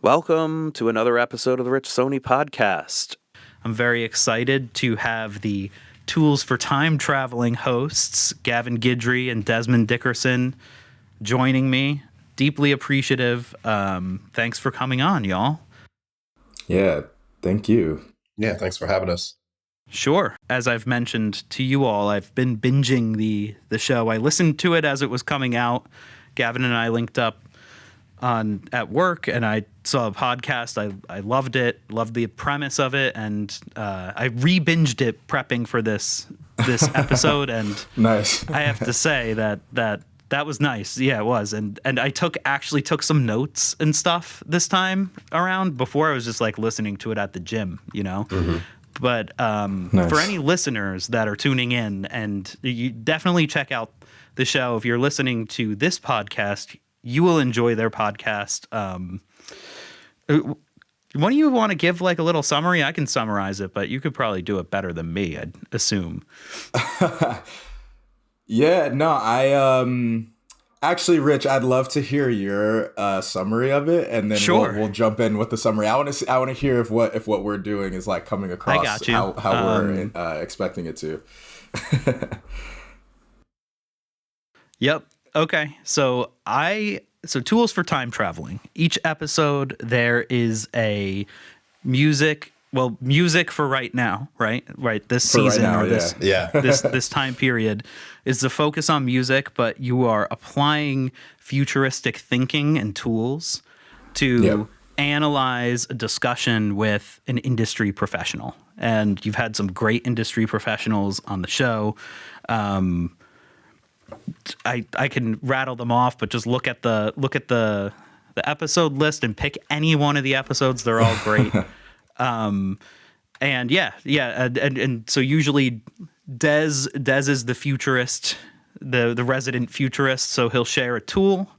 Welcome to another episode of the Rich Sony podcast. I'm very excited to have the Tools for Time Traveling hosts, Gavin Guidry and Desmond Dickerson, joining me. Deeply appreciative. Thanks for coming on, y'all. Yeah, thank you. Yeah, thanks for having us. Sure. As I've mentioned to you all, I've been binging the show. I listened to it as it was coming out. Gavin and I linked up at work, and I saw a podcast. I loved it, loved the premise of it, and I re-binged it prepping for this episode. And Nice. I have to say that was nice. Yeah, it was. And I actually took some notes and stuff this time around. Before I was just like listening to it at the gym, you know. Mm-hmm. But Nice. For any listeners that are tuning in, and you definitely check out the show. If you're listening to this podcast, you will enjoy their podcast. What do you want to give like a little summary? I can summarize it, but you could probably do it better than me, I'd assume. Yeah, no, I actually, Rich, I'd love to hear your summary of it, and then Sure. we'll jump in with the summary. I want to hear if what we're doing is like coming across got you. how we're expecting it to. Yep. Okay. So Tools for Time Traveling. Each episode there is a music for right now, right? Right. This For right season now, or this Yeah. this time period is the focus on music, but you are applying futuristic thinking and tools to Yep. analyze a discussion with an industry professional. And you've had some great industry professionals on the show. I can rattle them off, but just look at the episode list and pick any one of the episodes. They're all great. And so usually Des is the futurist, the resident futurist. So he'll share a tool,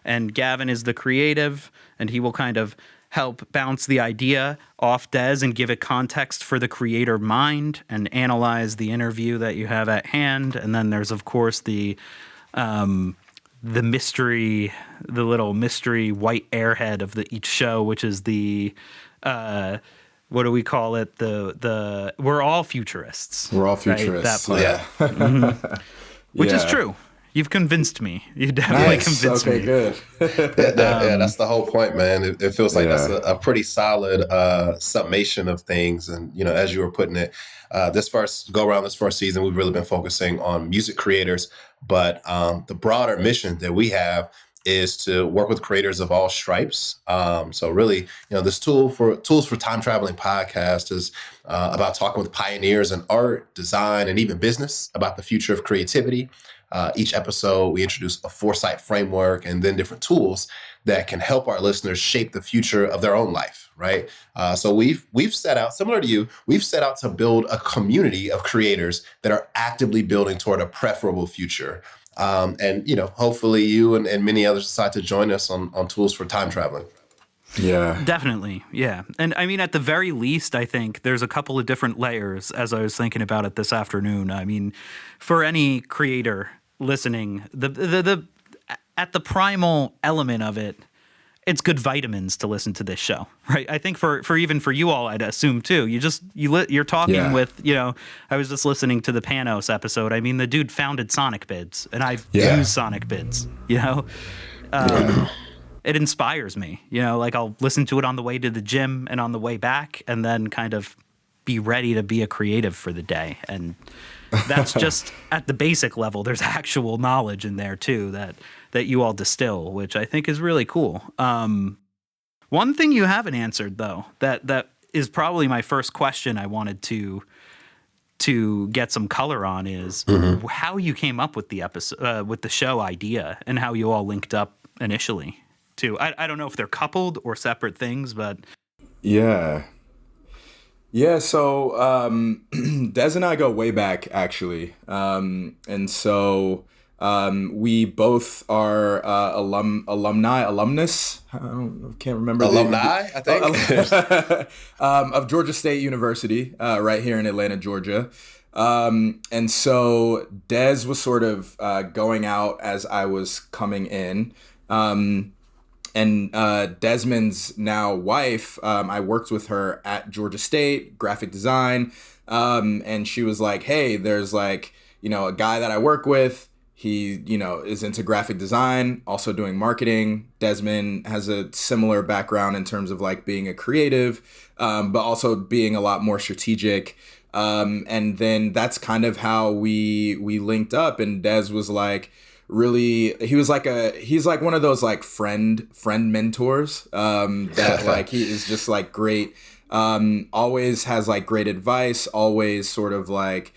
and Gavin is the creative, and he will kind of help bounce the idea off Des and give it context for the creator mind and analyze the interview that you have at hand. And then there's, of course, the mystery, the little mystery white airhead of each show, which is the what do we call it? The we're all futurists. We're all right? futurists. That part. Yeah. Mm-hmm. Which is Yeah. true. You've convinced me. You definitely Nice. convinced Okay, me. good. Yeah, that's the whole point, man. It feels like Yeah. that's a pretty solid summation of things. And, you know, as you were putting it, this first season, we've really been focusing on music creators. But the broader mission that we have is to work with creators of all stripes. So really, you know, this Tools for Time Traveling podcast is about talking with pioneers in art, design, and even business about the future of creativity. Each episode, we introduce a foresight framework and then different tools that can help our listeners shape the future of their own life, right? So we've set out, similar to you, we've set out to build a community of creators that are actively building toward a preferable future. And, you know, hopefully you and many others decide to join us on Tools for Time Traveling. Yeah. Definitely, yeah. And I mean, at the very least, I think there's a couple of different layers as I was thinking about it this afternoon. I mean, for any creator listening, the at the primal element of it, it's good vitamins to listen to this show, right? I think for even for you all, I'd assume too. You're talking Yeah. with, you know, I was just listening to the Panos episode. I mean, the dude founded Sonic Bids, and I've Yeah. used Sonic Bids, you know. It inspires me, you know, like I'll listen to it on the way to the gym and on the way back, and then kind of be ready to be a creative for the day. And that's just at the basic level. There's actual knowledge in there too that you all distill, which I think is really cool. One thing you haven't answered though, that is probably my first question I wanted to get some color on is how you came up with the episode, with the show idea, and how you all linked up initially too. I don't know if they're coupled or separate things, but Yeah. Yeah, so Des and I go way back, actually. And so we both are alumnus. I can't remember. Alumni, I think. Of Georgia State University, right here in Atlanta, Georgia. And so Des was sort of going out as I was coming in. Desmond's now wife, I worked with her at Georgia State, graphic design. And she was like, hey, there's like, a guy that I work with. He, is into graphic design, also doing marketing. Desmond has a similar background in terms of like being a creative, but also being a lot more strategic. And then that's kind of how we linked up. And Des was like, he's like one of those like friend mentors, that like he is just like great, always has like great advice, always sort of like,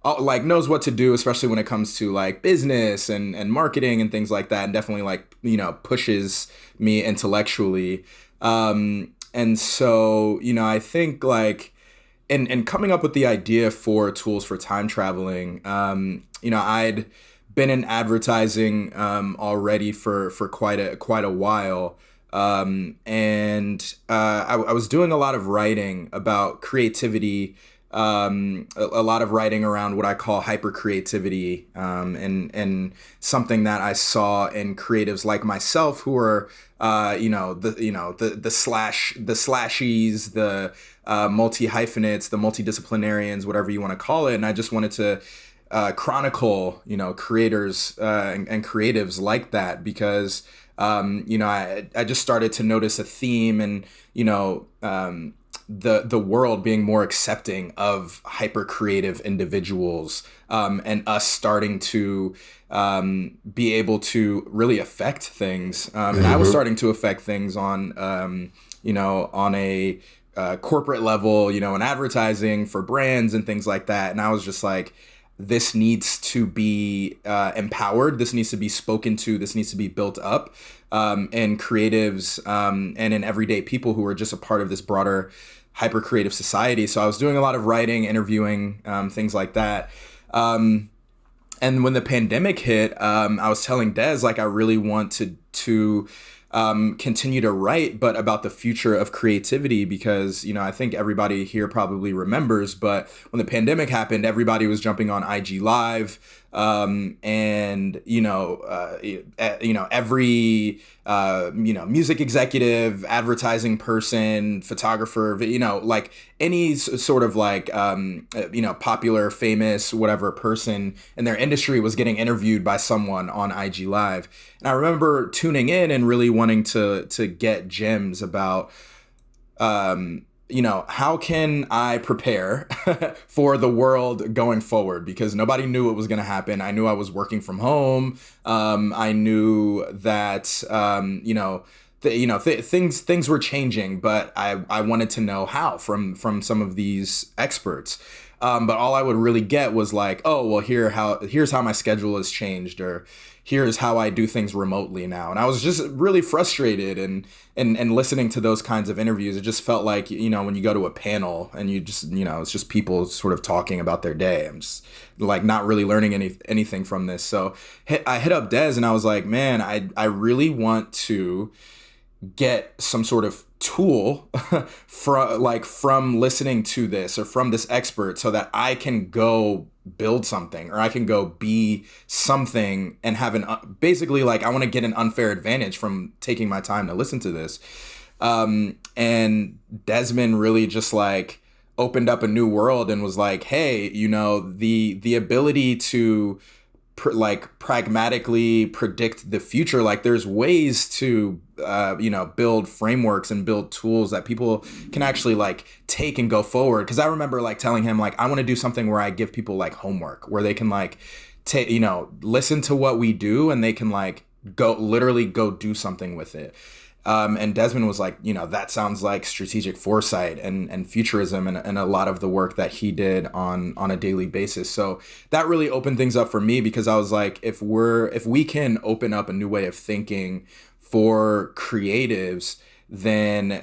knows what to do, especially when it comes to like business and marketing and things like that, and definitely like, pushes me intellectually. And so, I think like, and coming up with the idea for tools for time traveling, I'd been in advertising already for quite a while, and I was doing a lot of writing about creativity, a lot of writing around what I call hyper creativity, and something that I saw in creatives like myself who are the slashies, the multi-hyphenates, the multidisciplinarians, whatever you want to call it. And I just wanted to chronicle, creators and creatives like that, because, I just started to notice a theme, and, the world being more accepting of hyper creative individuals, and us starting to be able to really affect things. And I was starting to affect things on, on a corporate level, in advertising for brands and things like that. And I was just like, this needs to be empowered. This needs to be spoken to. This needs to be built up, in creatives and in everyday people who are just a part of this broader hyper creative society. So I was doing a lot of writing, interviewing, things like that. And when the pandemic hit, I was telling Des, like, I really want to continue to write, but about the future of creativity, because, I think everybody here probably remembers, but when the pandemic happened, everybody was jumping on IG Live, and, every, music executive, advertising person, photographer, like any sort of like, popular, famous, whatever person in their industry was getting interviewed by someone on IG Live. And I remember tuning in and really wanting to get gems about, how can I prepare for the world going forward? Because nobody knew what was going to happen. I knew I was working from home. I knew that, things were changing, but I wanted to know how from some of these experts. But all I would really get was like, oh, well, here's how my schedule has changed, or here's how I do things remotely now. And I was just really frustrated, and listening to those kinds of interviews, it just felt like, when you go to a panel and you just, it's just people sort of talking about their day. I'm just like not really learning anything from this. So I hit up Des and I was like, man, I really want to get some sort of tool from listening to this or from this expert, so that I can go build something, or I can go be something and have basically, like, I want to get an unfair advantage from taking my time to listen to this. And Desmond really just like opened up a new world and was like, hey, the ability to pragmatically predict the future. Like, there's ways to, build frameworks and build tools that people can actually like take and go forward. Cause I remember like telling him, like, I want to do something where I give people like homework, where they can like listen to what we do, and they can like literally go do something with it. And Desmond was like, that sounds like strategic foresight and futurism, and a lot of the work that he did on a daily basis. So that really opened things up for me, because I was like, if we can open up a new way of thinking for creatives, then,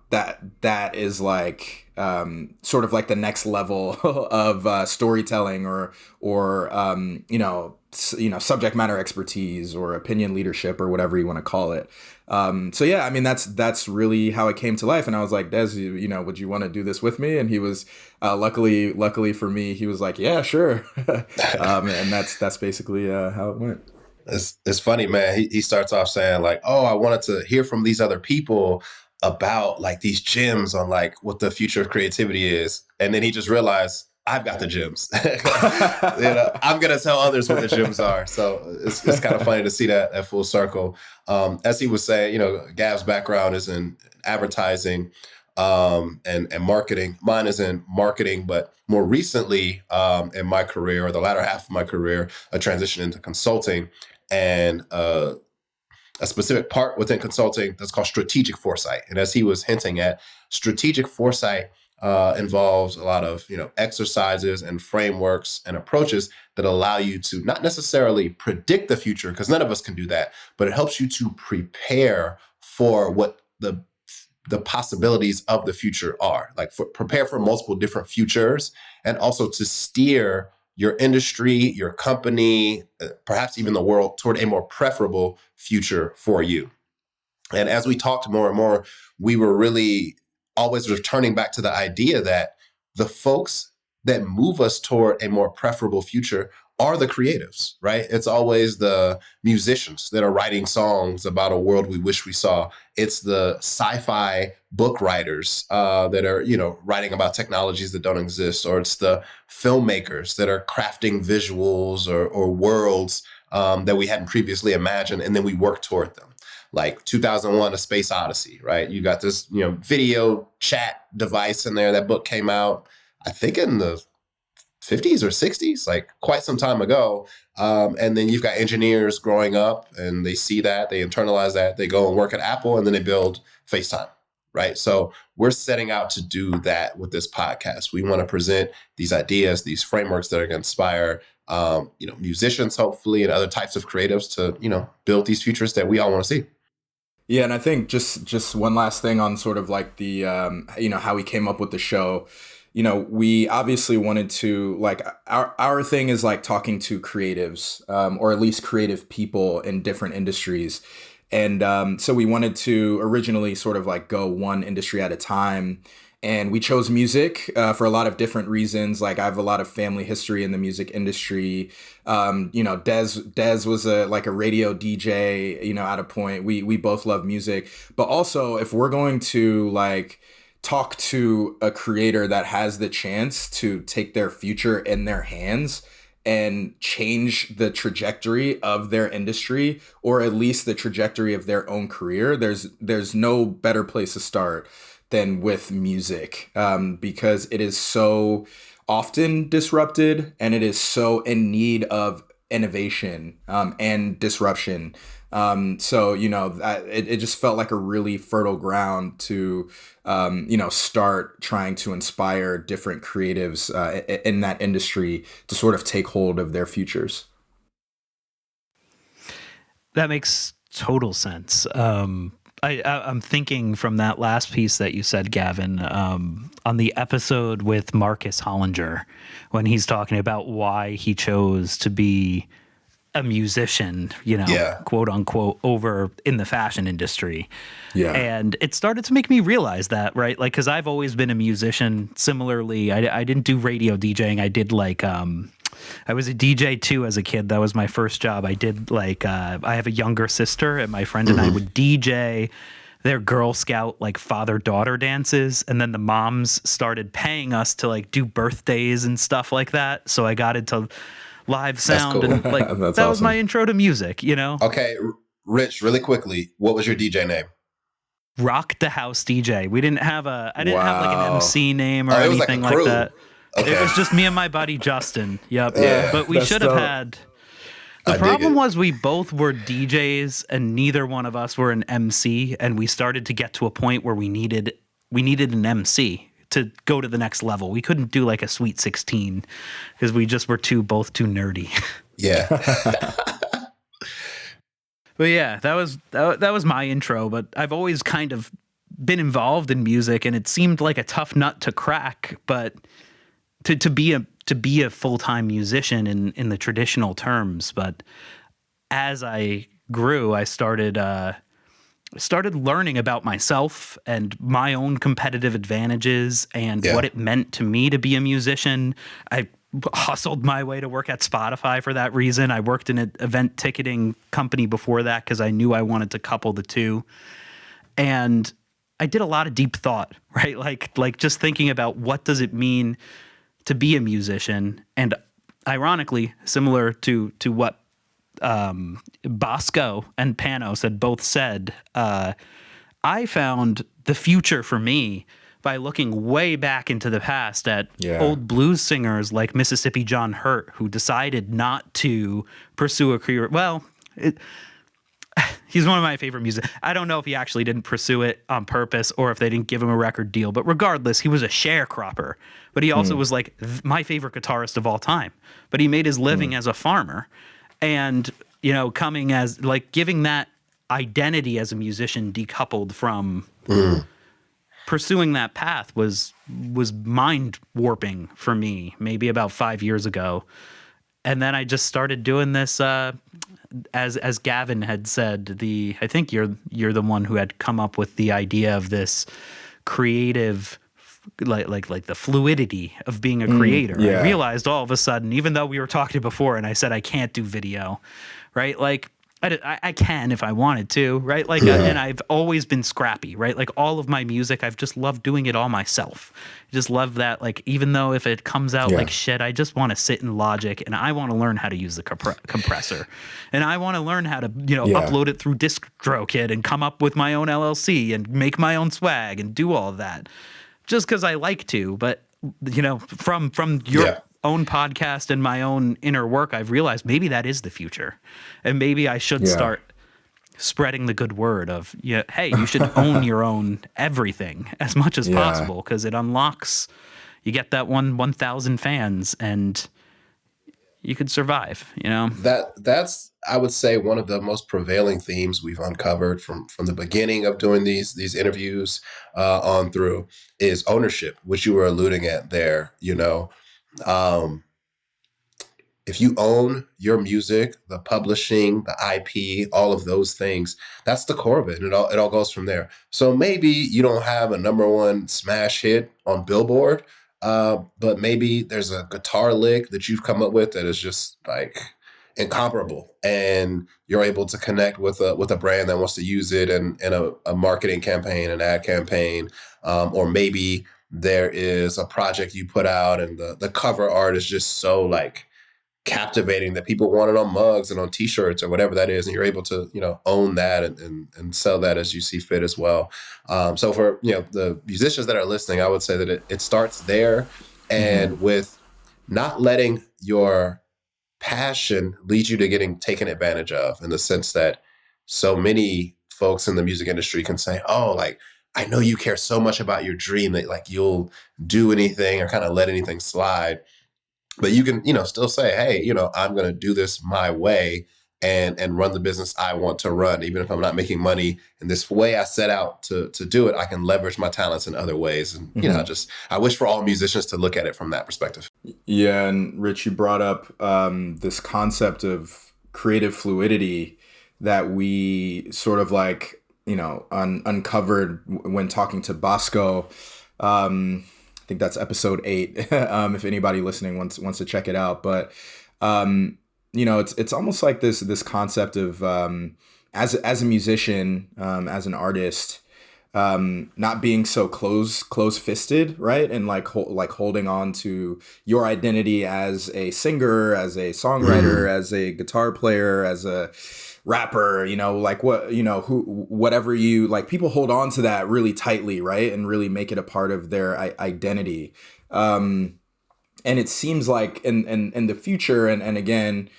that is like, sort of like the next level of storytelling or subject matter expertise or opinion leadership, or whatever you want to call it. So yeah, I mean, that's really how it came to life. And I was like, Des, would you want to do this with me? And he was, luckily for me, he was like, yeah, sure. And that's basically how it went. It's funny, man. He starts off saying like, "Oh, I wanted to hear from these other people about like these gems on like what the future of creativity is," and then he just realized, "I've got the gems. I'm gonna tell others what the gems are." So it's kind of funny to see that at full circle. As he was saying, Gav's background is in advertising and marketing. Mine is in marketing, but more recently in my career, or the latter half of my career, a transition into consulting. And a specific part within consulting that's called strategic foresight. And as he was hinting at, strategic foresight involves a lot of exercises and frameworks and approaches that allow you to not necessarily predict the future, because none of us can do that, but it helps you to prepare for what the possibilities of the future are, like prepare for multiple different futures, and also to steer your industry, your company, perhaps even the world toward a more preferable future for you. And as we talked more and more, we were really always returning back to the idea that the folks that move us toward a more preferable future are the creatives, right? It's always the musicians that are writing songs about a world we wish we saw. It's the sci-fi book writers that are, writing about technologies that don't exist, or it's the filmmakers that are crafting visuals or worlds that we hadn't previously imagined, and then we work toward them. Like 2001, A Space Odyssey, right? You got this, video chat device in there. That book came out, I think, in the 50s or 60s, like quite some time ago. And then you've got engineers growing up and they see that, they internalize that, they go and work at Apple, and then they build FaceTime, right? So we're setting out to do that with this podcast. We want to present these ideas, these frameworks that are going to inspire, musicians, hopefully, and other types of creatives to, build these futures that we all want to see. Yeah, and I think just one last thing on sort of like the how we came up with the show. We obviously wanted to, like, our thing is like talking to creatives, or at least creative people in different industries. And so we wanted to originally sort of like go one industry at a time. And we chose music for a lot of different reasons. Like, I have a lot of family history in the music industry. Des was a radio DJ, at a point. We both love music. But also, if we're going to like talk to a creator that has the chance to take their future in their hands and change the trajectory of their industry, or at least the trajectory of their own career, there's no better place to start than with music, because it is so often disrupted and it is so in need of innovation and disruption. So it just felt like a really fertile ground to start trying to inspire different creatives in that industry to sort of take hold of their futures. That makes total sense. I'm thinking from that last piece that you said, Gavin, on the episode with Marcus Hollinger, when he's talking about why he chose to be a musician, quote unquote, over in the fashion industry. Yeah. And it started to make me realize that, right? Like, because I've always been a musician. Similarly, I didn't do radio DJing. I did I was a DJ too as a kid. That was my first job. I did I have a younger sister, and my friend and I would DJ their Girl Scout father-daughter dances, and then the moms started paying us to do birthdays and stuff like that. So I got into live sound, cool. And that awesome. Was my intro to music, Okay, Rich, really quickly, what was your DJ name? Rock the House DJ. I didn't have an MC name or anything like that. Okay. It was just me and my buddy Justin. Yep. Yeah, but we should have had. The problem was we both were DJs and neither one of us were an MC, and we started to get to a point where we needed an MC to go to the next level. We couldn't do a Sweet 16 because we just were both too nerdy. Yeah. But yeah, that was my intro, but I've always kind of been involved in music, and it seemed like a tough nut to crack, but to be a full-time musician in the traditional terms. But as I grew, I started learning about myself and my own competitive advantages and what it meant to me to be a musician. I hustled my way to work at Spotify for that reason. I worked in an event ticketing company before that because I knew I wanted to couple the two. And I did a lot of deep thought, right? Like just thinking about what does it mean to be a musician. And ironically, similar to what Bosco and Panos had both said, I found the future for me by looking way back into the past at old blues singers like Mississippi John Hurt, who decided not to pursue a career. Well, he's one of my favorite music. I don't know if he actually didn't pursue it on purpose or if they didn't give him a record deal, but regardless, he was a sharecropper. But he also was like my favorite guitarist of all time. But he made his living as a farmer, and coming as like giving that identity as a musician decoupled from pursuing that path was mind warping for me maybe about 5 years ago. And then I just started doing this as Gavin had said, I think you're the one who had come up with the idea of this creative like the fluidity of being a creator. I realized all of a sudden, even though we were talking before and I said I can't do video, right? Like I can if I wanted to, right? Like, and I've always been scrappy, right? Like all of my music, I've just loved doing it all myself. I just love that. Like, even though if it comes out like shit, I just want to sit in Logic and I want to learn how to use the compressor, and I want to learn how to, upload it through DistroKid and come up with my own LLC and make my own swag and do all of that, just because I like to. But from your own podcast and my own inner work, I've realized maybe that is the future, and maybe I should start spreading the good word of hey, you should own your own everything as much as possible, because it unlocks, you get that 1,000 fans and you could survive. That's I would say one of the most prevailing themes we've uncovered from the beginning of doing these interviews on through is ownership, which you were alluding at there. If you own your music, the publishing, the IP, all of those things, that's the core of it. And it all goes from there. So maybe you don't have a #1 smash hit on Billboard, but maybe there's a guitar lick that you've come up with that is just like incomparable, and you're able to connect with a brand that wants to use it in a marketing campaign, an ad campaign, or maybe there is a project you put out and the cover art is just so like captivating that people want it on mugs and on t-shirts or whatever that is, and you're able to own that and sell that as you see fit as well. So for the musicians that are listening, I would say that it starts there, and with not letting your passion lead you to getting taken advantage of, in the sense that so many folks in the music industry can say, oh, like, I know you care so much about your dream that like you'll do anything or kind of let anything slide. But you can, still say, hey, I'm going to do this my way and run the business I want to run. Even if I'm not making money in this way I set out to do it, I can leverage my talents in other ways. And, I wish for all musicians to look at it from that perspective. Yeah. And Rich, you brought up this concept of creative fluidity that we sort of like, uncovered when talking to Bosco. I think that's episode 8. If anybody listening wants to check it out, but it's almost like this concept of as a musician, as an artist, not being so close-fisted, right? And like holding on to your identity as a singer, as a songwriter, as a guitar player, as a rapper, whatever you like, people hold on to that really tightly, right? And really make it a part of their identity. And it seems like in the future, and again,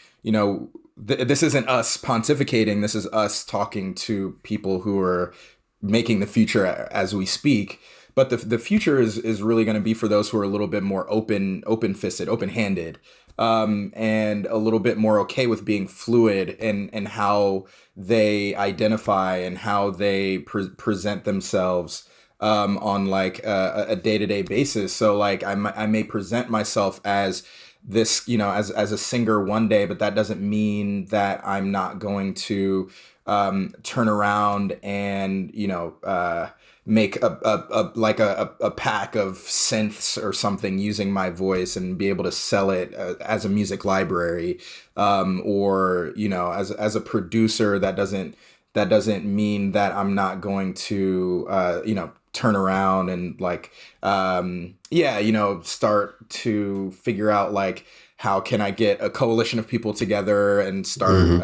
this isn't us pontificating, this is us talking to people who are making the future as we speak. But the future is really going to be for those who are a little bit more open-fisted, open-handed, and a little bit more okay with being fluid in how they identify and how they present themselves on like a day-to-day basis. So like I may present myself as this, as a singer one day, but that doesn't mean that I'm not going to turn around and, make a pack of synths or something using my voice and be able to sell it as a music library, or as a producer. That doesn't mean that I'm not going to turn around and start to figure out like, how can I get a coalition of people together and start,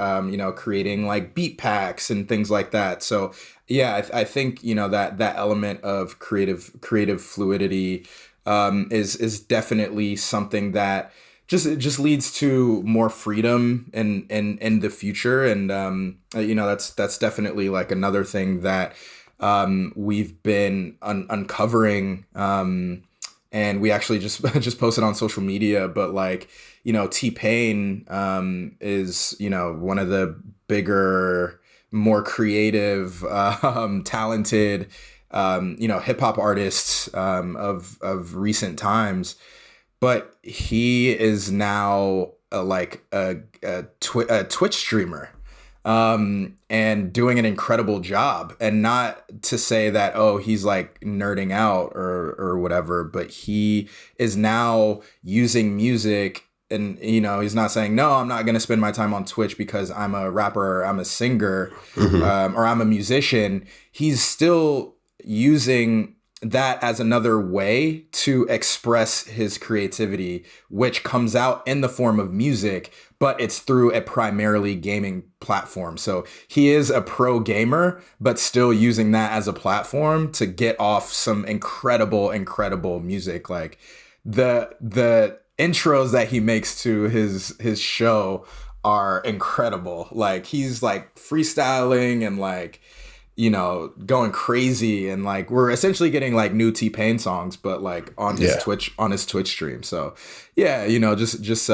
creating like beat packs and things like that. So yeah, I think, that element of creative fluidity, is definitely something that just leads to more freedom in the future. And, that's definitely like another thing that, we've been uncovering, and we actually just posted on social media, but like, T-Pain, is, one of the bigger, more creative, talented, hip hop artists, of recent times. But he is now a Twitch streamer, and doing an incredible job. And not to say that, oh, he's like nerding out or whatever, but he is now using music. And, he's not saying, no, I'm not going to spend my time on Twitch because I'm a rapper, or I'm a singer, or I'm a musician. He's still using that as another way to express his creativity, which comes out in the form of music, but it's through a primarily gaming platform. So he is a pro gamer, but still using that as a platform to get off some incredible music. Like the intros that he makes to his show are incredible. Like he's like freestyling and like, going crazy, and like we're essentially getting like new T-Pain songs, but like on his Twitch stream. So yeah, just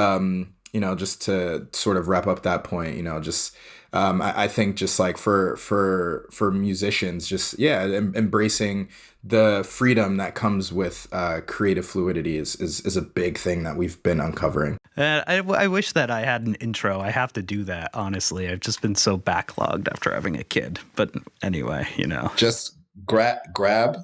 to sort of wrap up that point, I think just like for musicians, just embracing the freedom that comes with creative fluidity is a big thing that we've been uncovering. I wish that I had an intro. I have to do that, honestly. I've just been so backlogged after having a kid. But anyway, Just grab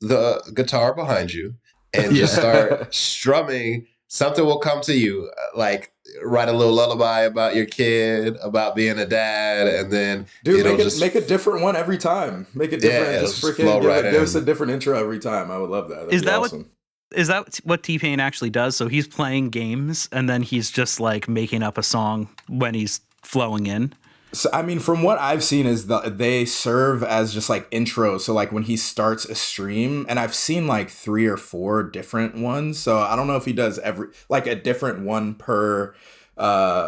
the guitar behind you and just start strumming. Something will come to you, like write a little lullaby about your kid, about being a dad, and then make a different one every time. Make it different. Just freaking give us a different intro every time. I would love that. That'd be awesome. Is that what T-Pain actually does? So he's playing games and then he's just like making up a song when he's flowing in? So, I mean, from what I've seen is they serve as just like intros. So like when he starts a stream, and I've seen like 3 or 4 different ones. So I don't know if he does a different one per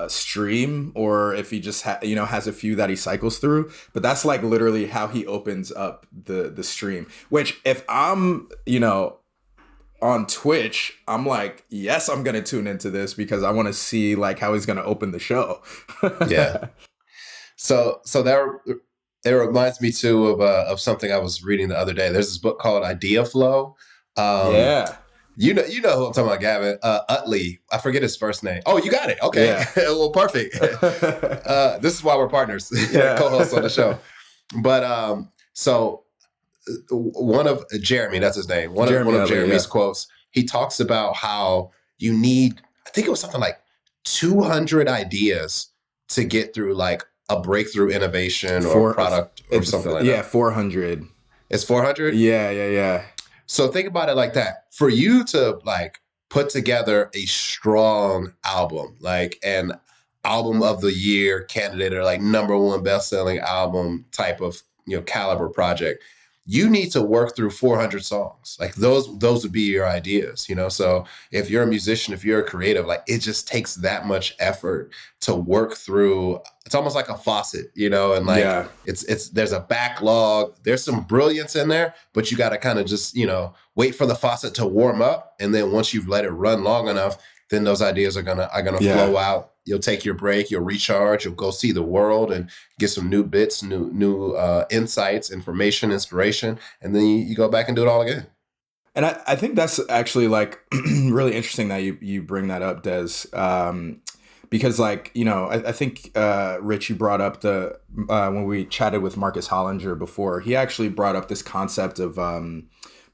stream, or if he just has a few that he cycles through. But that's like literally how he opens up the stream, which if I'm, on Twitch, I'm like, yes, I'm going to tune into this because I want to see like how he's going to open the show. Yeah. So that it reminds me too of something I was reading the other day. There's this book called Idea Flow. Yeah. You know who I'm talking about, Gavin. Utley. I forget his first name. Oh, you got it. Okay. Yeah. Well, perfect. This is why we're partners. Co-hosts on the show. But so one of Jeremy, that's his name. One of Jeremy's quotes, he talks about how you need, I think it was something like 200 ideas to get through like a breakthrough innovation or product or something like that. Yeah, 400. It's 400? Yeah. So think about it like that. For you to like put together a strong album, like an album of the year candidate or like #1 best-selling album type of caliber project, you need to work through 400 songs. Like those would be your ideas, So if you're a musician, if you're a creative, like it just takes that much effort to work through. It's almost like a faucet, and like it's there's a backlog. There's some brilliance in there, but you got to kind of just, wait for the faucet to warm up. And then once you've let it run long enough, then those ideas are gonna flow out. You'll take your break, you'll recharge, you'll go see the world and get some new bits, new insights, information, inspiration, and then you go back and do it all again. And I think that's actually like really interesting that you bring that up, Des, because like, you know, I think Rich, you brought up the when we chatted with Marcus Hollinger before, he actually brought up this concept of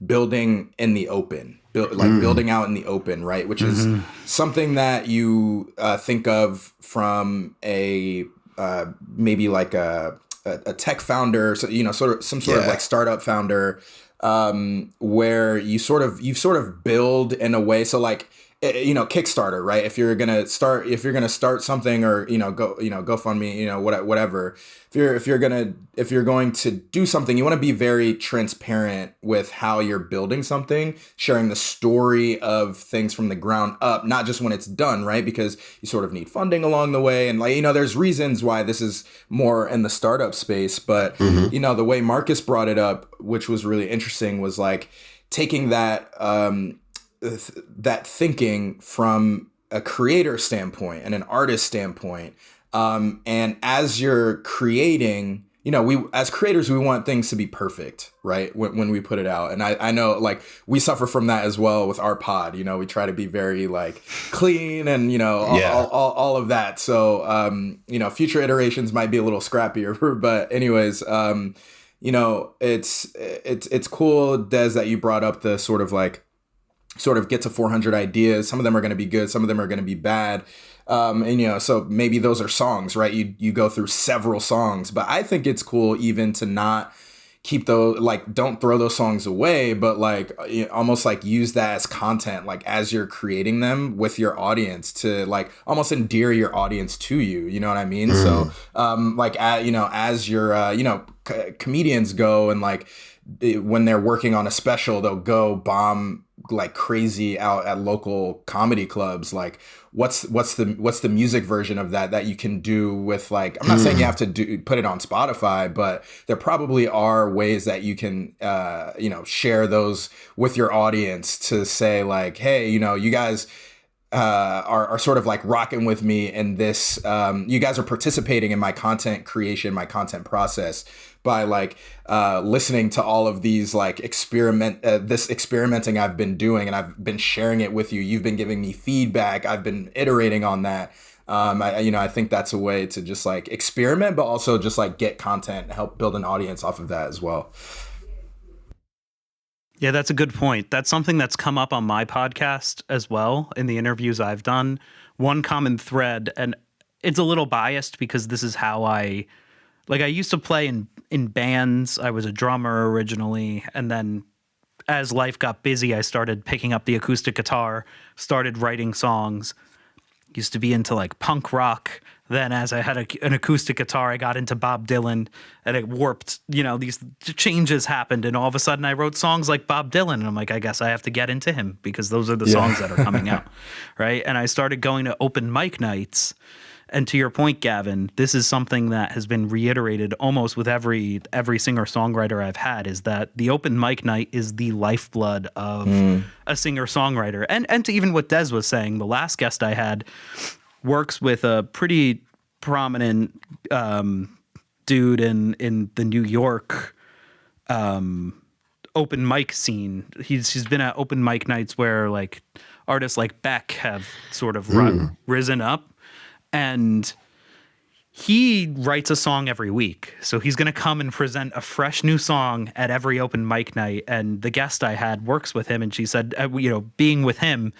building in the open, building out in the open, right? Which is something that you think of from a maybe like a tech founder, so, you know, sort of some sort of like startup founder, where you sort of build in a way. So like, you know, Kickstarter, right? If you're gonna start something, or GoFundMe, you know, whatever. If you're going to do something, you want to be very transparent with how you're building something, sharing the story of things from the ground up, not just when it's done, right? Because you sort of need funding along the way, and like, you know, there's reasons why this is more in the startup space. But you know, the way Marcus brought it up, which was really interesting, was like taking that thinking from a creator standpoint and an artist standpoint. And as you're creating, you know, we as creators, we want things to be perfect, right? When we put it out. And I know like we suffer from that as well with our pod. You know, we try to be very like clean and, you know, all of that. So, you know, future iterations might be a little scrappier, but anyways, you know, it's cool, Des, that you brought up the sort of get to 400 ideas. Some of them are going to be good. Some of them are going to be bad. And, you know, so maybe those are songs, right? You go through several songs, but I think it's cool even to not keep those, like, don't throw those songs away, but like almost like use that as content, like as you're creating them with your audience, to like almost endear your audience to you. You know what I mean? So, like, you know, as your, you know, comedians go and like, when they're working on a special, they'll go bomb like crazy out at local comedy clubs. Like what's the music version of that you can do with, like, I'm not saying you have to put it on Spotify, but there probably are ways that you can, you know, share those with your audience to say like, hey, you know, you guys are sort of like rocking with me in this, you guys are participating in my content creation, my content process, by like listening to all of these like this experimenting I've been doing, and I've been sharing it with you. You've been giving me feedback. I've been iterating on that. I think that's a way to just like experiment, but also just like get content, help build an audience off of that as well. Yeah, that's a good point. That's something that's come up on my podcast as well in the interviews I've done. One common thread, and it's a little biased because this is how I used to play in bands. I was a drummer originally, and then as life got busy, I started picking up the acoustic guitar, started writing songs. Used to be into like punk rock. Then as I had an acoustic guitar, I got into Bob Dylan, and it warped, you know, these changes happened, and all of a sudden I wrote songs like Bob Dylan, and I'm like, I guess I have to get into him because those are the songs that are coming out, right? And I started going to open mic nights. And to your point, Gavin, this is something that has been reiterated almost with every singer-songwriter I've had, is that the open mic night is the lifeblood of a singer-songwriter. And to even what Des was saying, the last guest I had works with a pretty prominent dude in the New York open mic scene. He's been at open mic nights where like artists like Beck have sort of risen up. And he writes a song every week. So he's going to come and present a fresh new song at every open mic night. And the guest I had works with him, and she said, you know, being with him,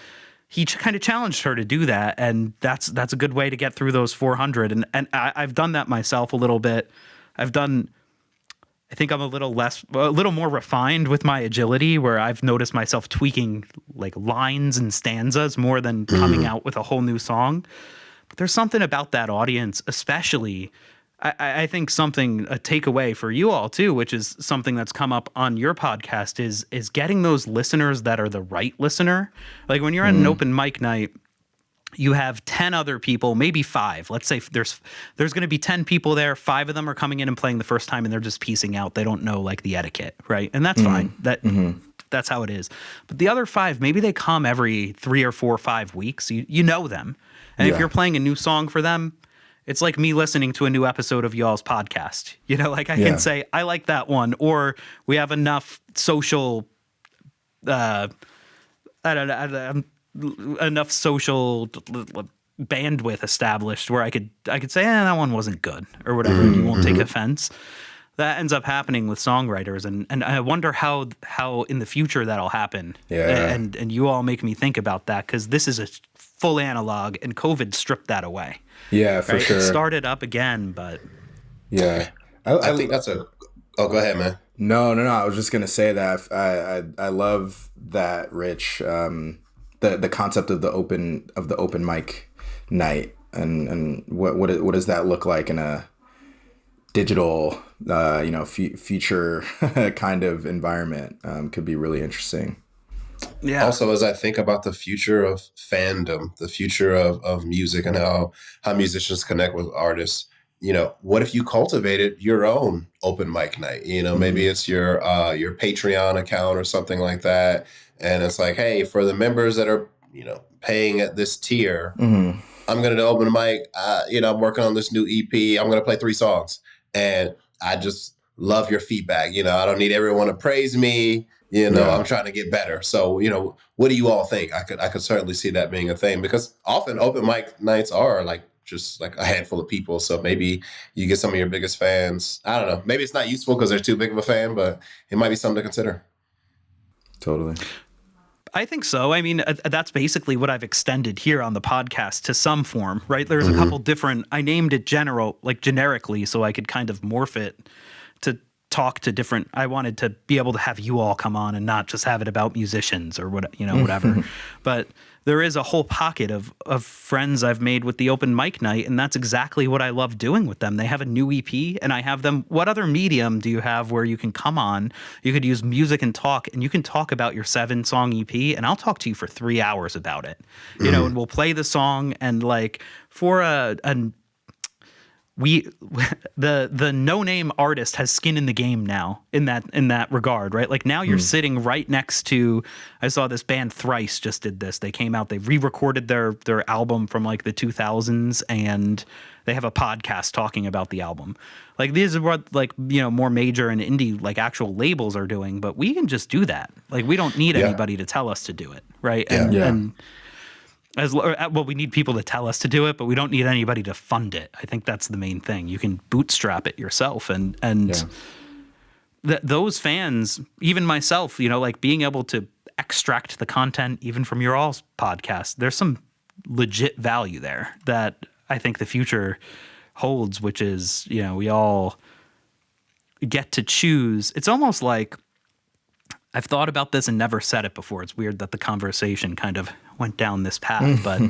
he kind of challenged her to do that. And that's a good way to get through those 400. And I've done that myself a little bit. I think I'm a little more refined with my agility, where I've noticed myself tweaking like lines and stanzas more than coming out with a whole new song. But there's something about that audience, especially, I think a takeaway for you all too, which is something that's come up on your podcast, is getting those listeners that are the right listener. Like when you're at an open mic night, you have 10 other people, maybe 5. Let's say there's going to be 10 people there. 5 of them are coming in and playing the first time, and they're just piecing out. They don't know like the etiquette, right? And that's fine. That's how it is. But the other 5, maybe they come every 3 or 4 or 5 weeks. You know them. And if you're playing a new song for them, it's like me listening to a new episode of y'all's podcast. You know, like I can say, I like that one, or we have enough social, enough social bandwidth established where I could say, that one wasn't good or whatever, and you won't take offense. That ends up happening with songwriters, and I wonder how in the future that'll happen. Yeah. And you all make me think about that, because this is a full analog, and COVID stripped that away. Yeah, for sure. It started up again, but yeah, I think that's a. Oh, go ahead, man. No. I was just gonna say that I love that, Rich. The concept of the open mic night, and what does that look like in a digital future kind of environment, could be really interesting. yeah. Also, as I think about the future of fandom, the future of music, and how musicians connect with artists, what if you cultivated your own open mic night? Maybe it's your Patreon account or something like that, and it's like, hey, for the members that are paying at this tier, I'm going to open a mic. I'm working on this new EP. I'm going to play 3 songs. And I just love your feedback. I don't need everyone to praise me. I'm trying to get better. So, what do you all think? I could certainly see that being a thing, because often open mic nights are just like a handful of people. So maybe you get some of your biggest fans. I don't know. Maybe it's not useful because they're too big of a fan, but it might be something to consider. Totally. I think so. I mean, that's basically what I've extended here on the podcast to some form, right? There's a couple different, I named it generically, so I could kind of morph it to talk to different, I wanted to be able to have you all come on and not just have it about musicians or whatever. But there is a whole pocket of friends I've made with the open mic night, and that's exactly what I love doing with them. They have a new EP, and I have them. What other medium do you have where you can come on? You could use music and talk, and you can talk about your 7-song EP, and I'll talk to you for 3 hours about it. And we'll play the song, and for the no-name artist has skin in the game now in that regard, right? Like now you're sitting right next to, I saw this band Thrice just did this. They came out, they re-recorded their album from the 2000s, and they have a podcast talking about the album. These are what more major and indie actual labels are doing, but we can just do that. We don't need anybody to tell us to do it, right? And we need people to tell us to do it, but we don't need anybody to fund it. I think that's the main thing. You can bootstrap it yourself, and those fans, even myself, being able to extract the content even from your all's podcast. There's some legit value there that I think the future holds, which is we all get to choose. It's almost like, I've thought about this and never said it before. It's weird that the conversation kind of went down this path, but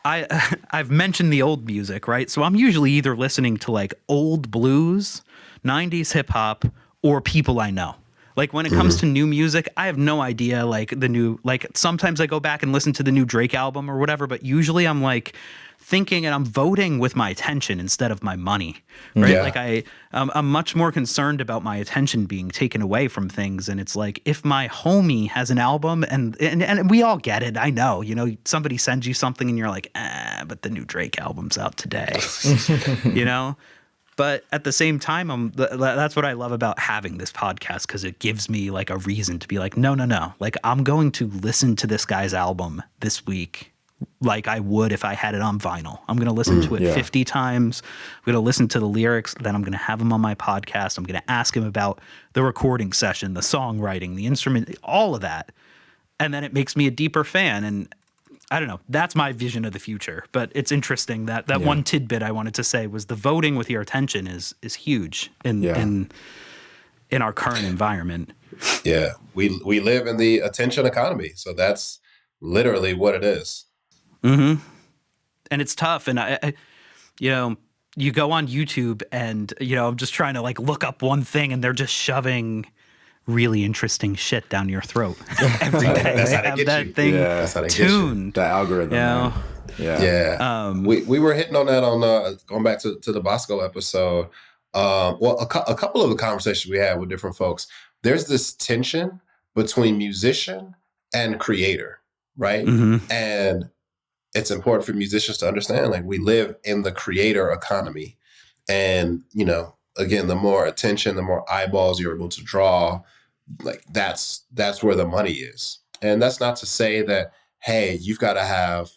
I've mentioned the old music, right? So I'm usually either listening to old blues, 90s hip hop, or people I know. When it comes to new music, I have no idea, sometimes I go back and listen to the new Drake album or whatever, but usually I'm thinking and I'm voting with my attention instead of my money, right? Yeah. I'm much more concerned about my attention being taken away from things. And it's if my homie has an album and we all get it. I know, somebody sends you something and you're but the new Drake album's out today, But at the same time, that's what I love about having this podcast, because it gives me a reason to be no. I'm going to listen to this guy's album this week like I would if I had it on vinyl. I'm going to listen to it 50 times. I'm going to listen to the lyrics. Then I'm going to have him on my podcast. I'm going to ask him about the recording session, the songwriting, the instrument, all of that. And then it makes me a deeper fan. And I don't know. That's my vision of the future. But it's interesting that one tidbit I wanted to say was the voting with your attention is huge in our current environment. Yeah, we live in the attention economy, so that's literally what it is. Mm-hmm. And it's tough. And I you go on YouTube and I'm just trying to look up one thing, and they're just shoving really interesting shit down your throat every day. That's how they they have that you. thing That's how they tuned. The algorithm. Yeah. We were hitting on that on going back to the Bosco episode. A couple of the conversations we had with different folks, there's this tension between musician and creator, right? Mm-hmm. And it's important for musicians to understand, we live in the creator economy. And, again, the more attention, the more eyeballs you're able to draw, that's where the money is. And that's not to say that, hey, you've got to have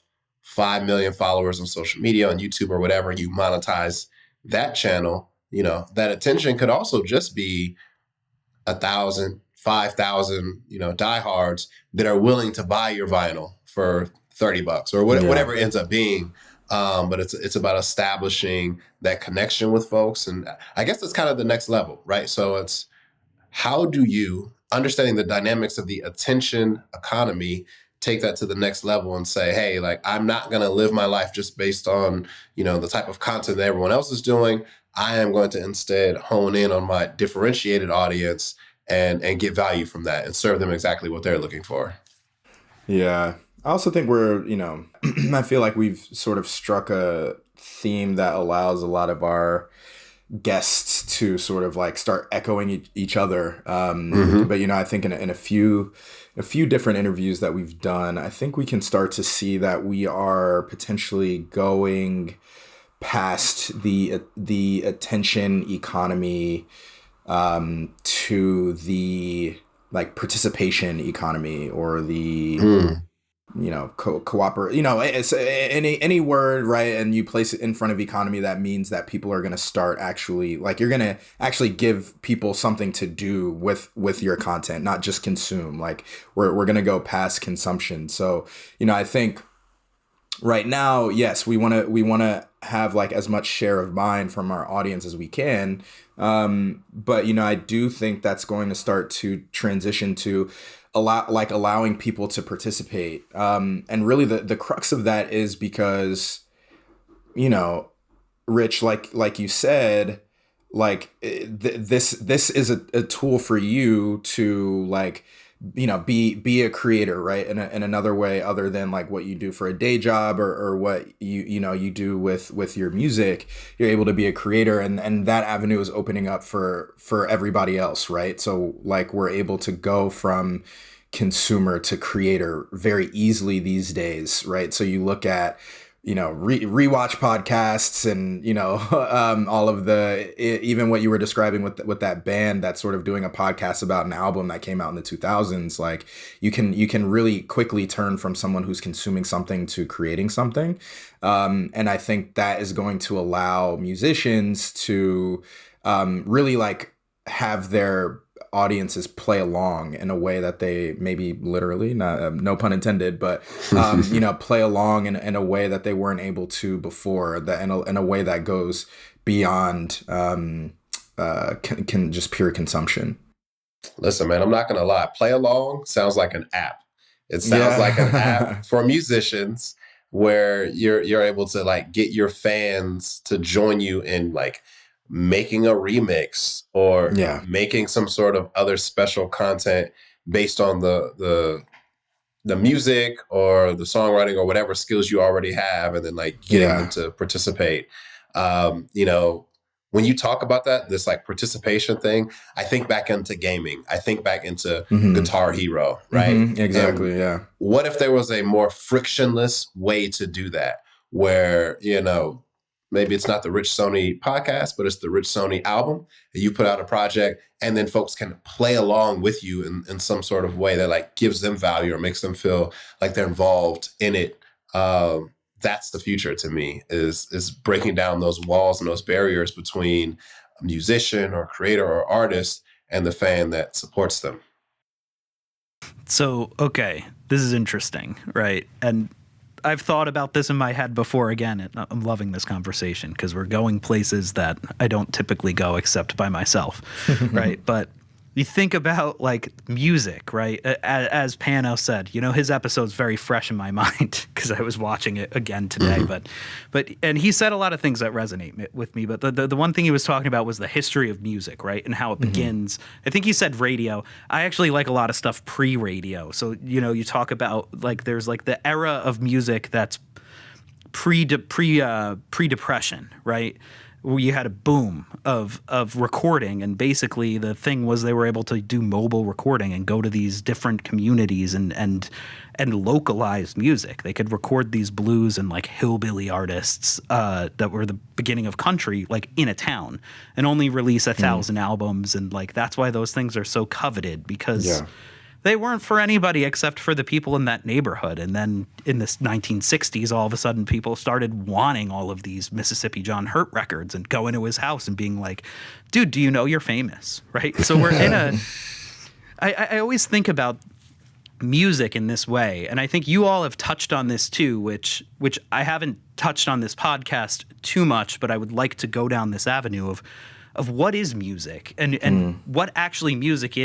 5 million followers on social media, on YouTube or whatever, you monetize that channel, that attention could also just be 1,000, 5,000, diehards that are willing to buy your vinyl for $30 or whatever it ends up being. But it's about establishing that connection with folks. And I guess that's kind of the next level, right? So it's, how do you, understanding the dynamics of the attention economy, take that to the next level and say, hey, like, I'm not going to live my life just based on, the type of content that everyone else is doing. I am going to instead hone in on my differentiated audience and get value from that and serve them exactly what they're looking for. Yeah. I also think we're, I feel like we've sort of struck a theme that allows a lot of our guests to sort of like start echoing each other. But, I think in a few different interviews that we've done, I think we can start to see that we are potentially going past the attention economy to the like participation economy or the cooperate, it's any word, right? And you place it in front of economy, that means that people are going to start actually, like, you're going to actually give people something to do with your content, not just consume. Like we're going to go past consumption. So, I think right now, yes, we want to have like as much share of mind from our audience as we can. But, I do think that's going to start to transition to allowing people to participate. And really the crux of that is because, Rich, like you said, like this is a tool for you to like, be a creator, right? In another way other than like what you do for a day job or what you do with your music. You're able to be a creator, and that avenue is opening up for everybody else, right? So like we're able to go from consumer to creator very easily these days, right? So you look at rewatch podcasts and all of even what you were describing with that band that's sort of doing a podcast about an album that came out in the 2000s. Like you can really quickly turn from someone who's consuming something to creating something, and I think that is going to allow musicians to really like have their audiences play along in a way that they maybe literally, not no pun intended, but play along in a way that they weren't able to before, that in a way that goes beyond can just pure consumption. Listen, man, I'm not gonna lie, play along sounds like an app. It sounds like an app for musicians where you're able to like get your fans to join you in like making a remix or making some sort of other special content based on the music or the songwriting or whatever skills you already have, and then like getting them to participate. When you talk about that, this like participation thing, I think back into gaming. I think back into Guitar Hero, right? Exactly. And what if there was a more frictionless way to do that, where maybe it's not the Rich Sony podcast, but it's the Rich Sony album. And you put out a project and then folks can play along with you in some sort of way that like gives them value or makes them feel like they're involved in it. That's the future to me, is breaking down those walls and those barriers between a musician or creator or artist and the fan that supports them. So, okay, this is interesting, right? And I've thought about this in my head before again, and I'm loving this conversation because we're going places that I don't typically go except by myself, right? But you think about like music, right? As Pano said, his episode's very fresh in my mind because I was watching it again today. But he said a lot of things that resonate with me. But the one thing he was talking about was the history of music, right? And how it begins. I think he said radio. I actually like a lot of stuff pre-radio. So, you talk about like there's like the era of music that's pre-depression, right? Where you had a boom of recording, and basically the thing was they were able to do mobile recording and go to these different communities and localize music. They could record these blues and like hillbilly artists that were the beginning of country, like in a town, and only release 1,000 albums. And like that's why those things are so coveted, because They weren't for anybody except for the people in that neighborhood. And then in the 1960s, all of a sudden, people started wanting all of these Mississippi John Hurt records and going to his house and being like, dude, do you know you're famous? Right. So we're in a. I always think about music in this way, and I think you all have touched on this too, which I haven't touched on this podcast too much, but I would like to go down this avenue of what is music and what actually music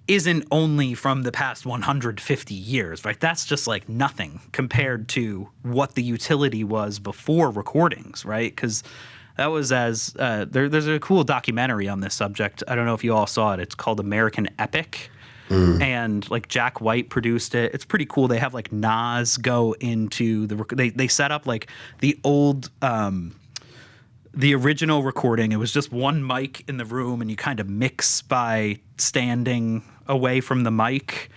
isn't only from the past 150 years, right? That's just like nothing compared to what the utility was before recordings, right? Because that was there's a cool documentary on this subject. I don't know if you all saw it. It's called American Epic. And like Jack White produced it. It's pretty cool. They have like Nas go into they set up like the old the original recording. It was just one mic in the room, and you kind of mix by standing away from the mic.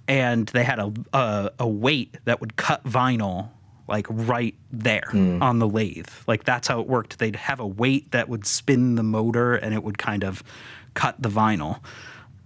And they had a weight that would cut vinyl like right there on the lathe. Like that's how it worked. They'd have a weight that would spin the motor, and it would kind of cut the vinyl.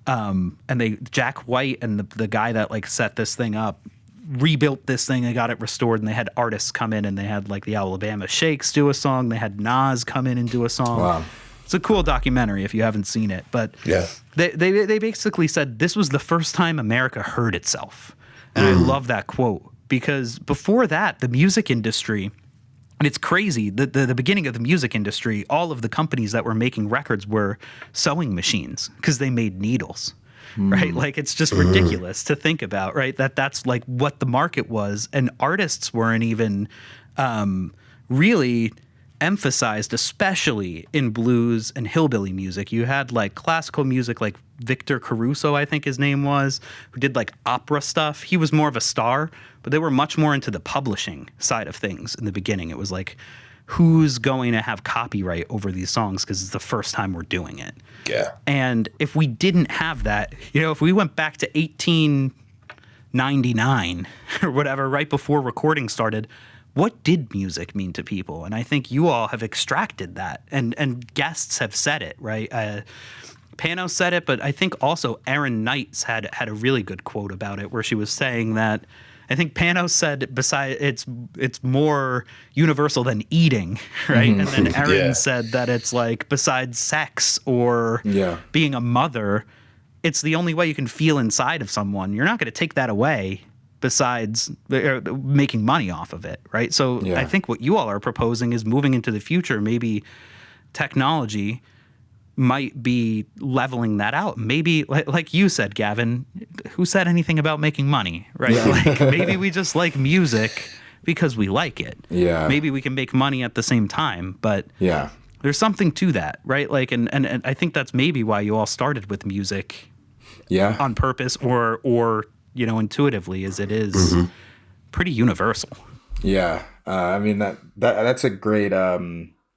And Jack White and the guy that like set this thing up rebuilt this thing and got it restored, and they had artists come in, and they had like the Alabama Shakes do a song. They had Nas come in and do a song. Wow. It's a cool documentary if you haven't seen it, but yeah, they basically said this was the first time America heard itself. And I love that quote, because before that, the music industry, and it's crazy, the beginning of the music industry, all of the companies that were making records were sewing machines because they made needles, right? Like it's just ridiculous to think about, right? That's like what the market was. And artists weren't even really emphasized, especially in blues and hillbilly music. You had like classical music, like Victor Caruso, I think his name was, who did like opera stuff. He was more of a star, but they were much more into the publishing side of things in the beginning. It was like, who's going to have copyright over these songs because it's the first time we're doing it. Yeah. And if we didn't have that, if we went back to 1899 or whatever, right before recording started, what did music mean to people? And I think you all have extracted that, and guests have said it, right? Pano said it, but I think also Erin Knights had a really good quote about it, where she was saying that I think Pano said besides it's more universal than eating, right? And then Erin said that it's like besides sex or being a mother, it's the only way you can feel inside of someone. You're not going to take that away besides making money off of it, right? So I think what you all are proposing is moving into the future. Maybe technology might be leveling that out. Maybe, like you said, Gavin, who said anything about making money, right? Like maybe we just like music because we like it. Yeah. Maybe we can make money at the same time, but there's something to that, right? Like, and I think that's maybe why you all started with music on purpose or intuitively, as it is pretty universal. Yeah. I mean, that's a great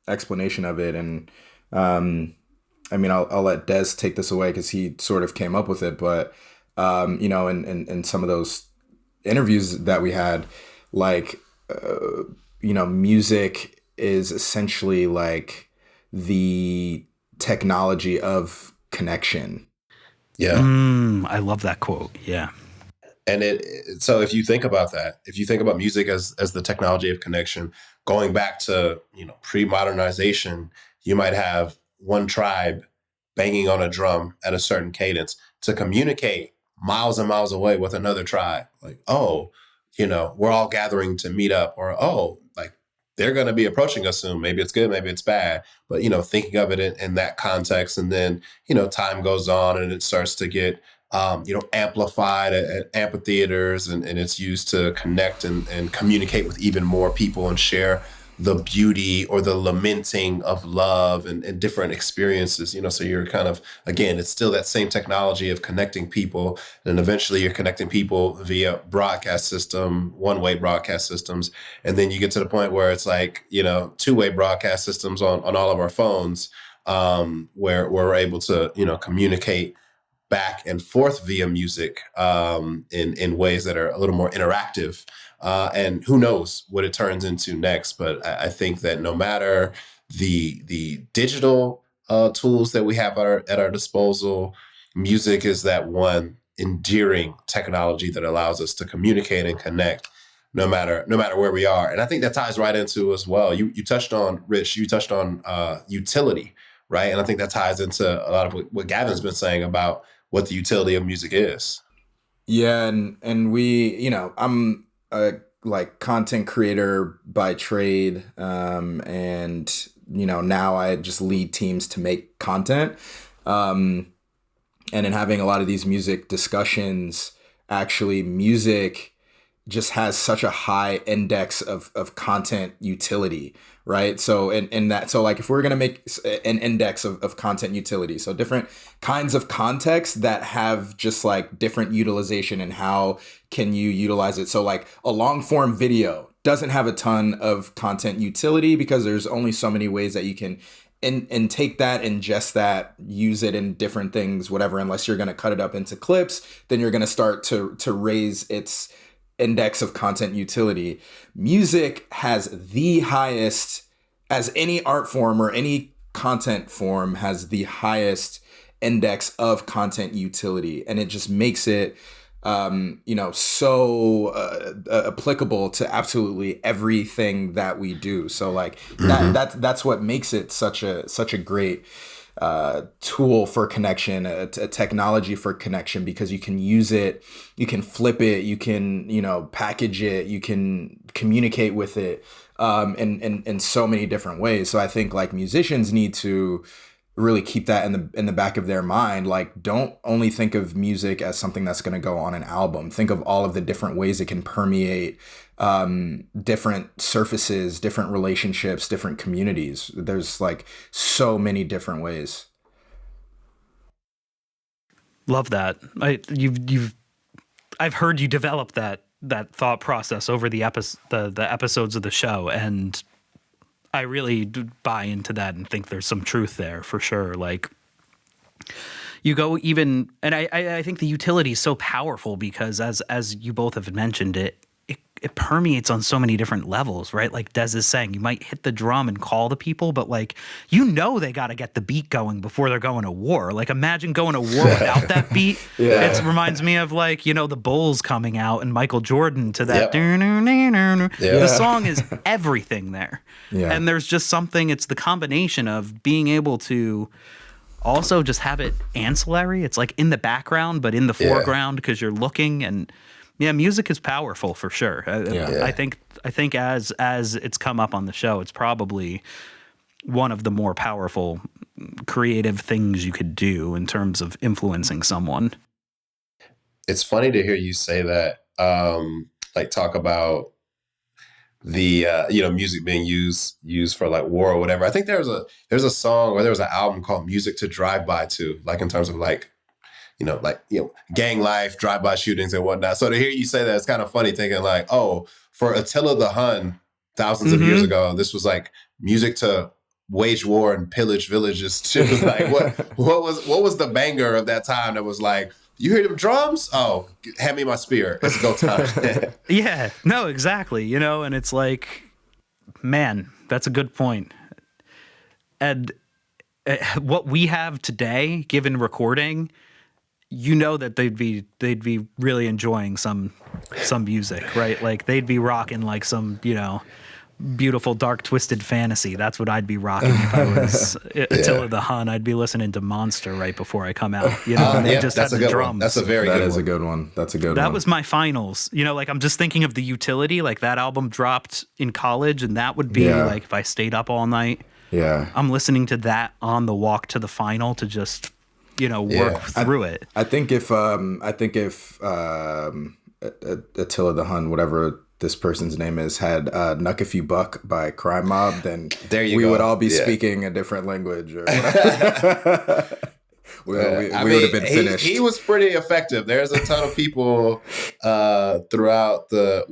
explanation of it. And I mean, I'll let Des take this away because he sort of came up with it. But, in some of those interviews that we had, like, music is essentially like the technology of connection. Yeah. I love that quote. Yeah. And so if you think about that, if you think about music as the technology of connection, going back to, pre-modernization, you might have one tribe banging on a drum at a certain cadence to communicate miles and miles away with another tribe. Like, we're all gathering to meet up, or, like they're going to be approaching us soon. Maybe it's good, maybe it's bad. But, thinking of it in that context, and then, time goes on and it starts to get amplified at amphitheaters, and it's used to connect and communicate with even more people and share the beauty or the lamenting of love and different experiences, so you're kind of, again, it's still that same technology of connecting people, and eventually you're connecting people via broadcast system, one-way broadcast systems. And then you get to the point where it's like, two-way broadcast systems on all of our phones, where we're able to, communicate back and forth via music in ways that are a little more interactive. And who knows what it turns into next. But I think that no matter the digital tools that we have at our disposal, music is that one endearing technology that allows us to communicate and connect no matter where we are. And I think that ties right into as well. You touched on, Rich, you touched on utility, right? And I think that ties into a lot of what Gavin's been saying about what the utility of music is. Yeah, and we, I'm a like content creator by trade, and now I just lead teams to make content, and in having a lot of these music discussions, actually, music just has such a high index of content utility, right? So in that, so like if we're gonna make an index of content utility, so different kinds of context that have just like different utilization and how can you utilize it. So like a long form video doesn't have a ton of content utility because there's only so many ways that you can and take that, ingest that, use it in different things, whatever, unless you're gonna cut it up into clips, then you're gonna start to raise its index of content utility. Music has the highest, as any art form or any content form has the highest index of content utility, and it just makes it so applicable to absolutely everything that we do. So like that's what makes it such a great tool for connection, a technology for connection, because you can use it, you can flip it, you can, package it, you can communicate with it in so many different ways. So I think like musicians need to really keep that in the back of their mind. Like, don't only think of music as something that's going to go on an album. Think of all of the different ways it can permeate different surfaces, different relationships, different communities. There's like so many different ways. Love that. I've heard you develop that thought process over the episodes of the show, and I really do buy into that and think there's some truth there for sure. Like, you go even, and I think the utility is so powerful because as you both have mentioned, it permeates on so many different levels, right? Like Des is saying, you might hit the drum and call the people, but like, they got to get the beat going before they're going to war. Like, imagine going to war without that beat. Yeah. It reminds me of like, the Bulls coming out and Michael Jordan to that. Yep. The song is everything there. Yeah. And there's just something, it's the combination of being able to also just have it ancillary. It's like in the background, but in the foreground because you're looking. And yeah, music is powerful for sure. I think as it's come up on the show, it's probably one of the more powerful creative things you could do in terms of influencing someone. It's funny to hear you say that, like talk about the music being used for like war or whatever. I think there's a song or there was an album called Music to Drive By To, like in terms of like gang life, drive-by shootings and whatnot. So to hear you say that, it's kind of funny thinking like, oh, for Attila the Hun, thousands of years ago, this was like music to wage war and pillage villages too. Like what was the banger of that time that was like, you hear them drums? Oh, hand me my spear. It's go time. Yeah, no, exactly. And it's like, man, that's a good point. And what we have today, given recording, that they'd be really enjoying some music, right? Like they'd be rocking like some, beautiful dark twisted fantasy. That's what I'd be rocking if I was Attila the Hun. I'd be listening to Monster right before I come out. And they just had the drums. That's a very that good is one. a good one. That's a good one. That was my finals. Like I'm just thinking of the utility. Like that album dropped in college, and that would be like if I stayed up all night. Yeah, I'm listening to that on the walk to the final to just work through it. I think if Attila the Hun, whatever this person's name is, had Knuck If You Buck by Crime Mob, then we would all be speaking a different language. Or we would have been finished. He was pretty effective. There's a ton of people throughout the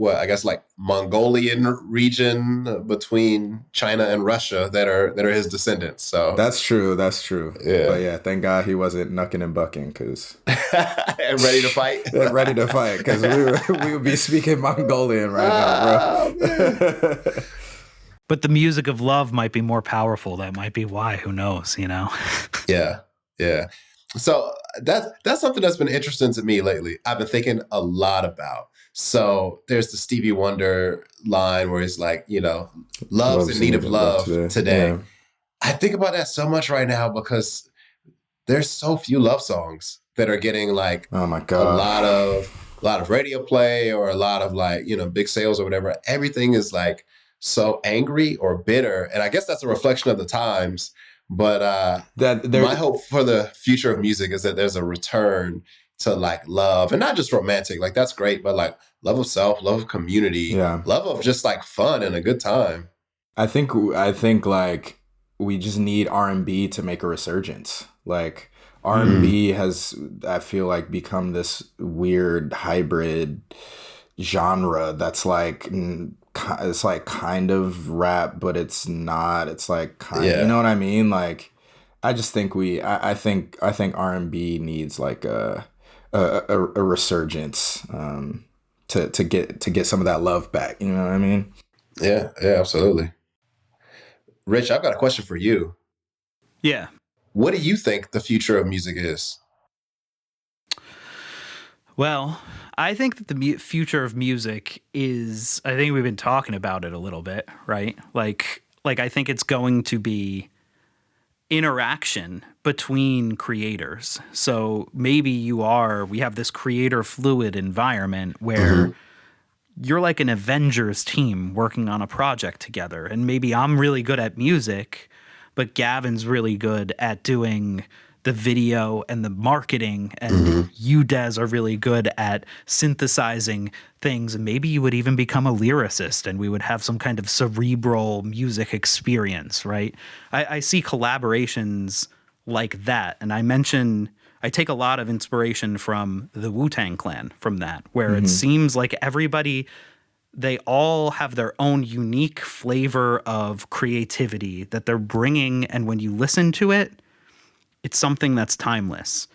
Mongolian region between China and Russia that are his descendants. So that's true. Yeah. But yeah, thank God he wasn't knucking and bucking because ready to fight. Because we would be speaking Mongolian right now, bro. But the music of love might be more powerful. That might be why. Who knows? Yeah. So that's something that's been interesting to me lately. I've been thinking a lot about. So there's the Stevie Wonder line where it's like, love's in Love's in need need of of love love today. today. Yeah. I think about that so much right now because there's so few love songs that are getting like Oh my a God. lot of radio play or a lot of like, big sales or whatever. Everything is like so angry or bitter. And I guess that's a reflection of the times. But That my there, hope for the future of music is that there's a return to like love, and not just romantic, like that's great, but like love of self, love of community, yeah. love of just like fun and a good time. I think like we just need R&B to make a resurgence. Like Mm. R&B has, I feel like, become this weird hybrid genre that's like it's like kind of rap, but it's not. It's like you Yeah. know what I mean? Like I just think I think R&B needs like a resurgence to get some of that love back. You know what I mean? Yeah. Yeah. Absolutely. Rich, I've got a question for you. Yeah. What do you think the future of music is? Well, I think that the future of music is, I think we've been talking about it a little bit, right? Like I think it's going to be interaction between creators. So maybe we have this creator fluid environment where you're like an Avengers team working on a project together. And maybe I'm really good at music, but Gavin's really good at doing the video and the marketing, and you, Des, are really good at synthesizing things. And maybe you would even become a lyricist and we would have some kind of cerebral music experience, right? I see collaborations like that. And I take a lot of inspiration from the Wu-Tang Clan from that, where it seems like they all have their own unique flavor of creativity that they're bringing. And when you listen to it, it's something that's timeless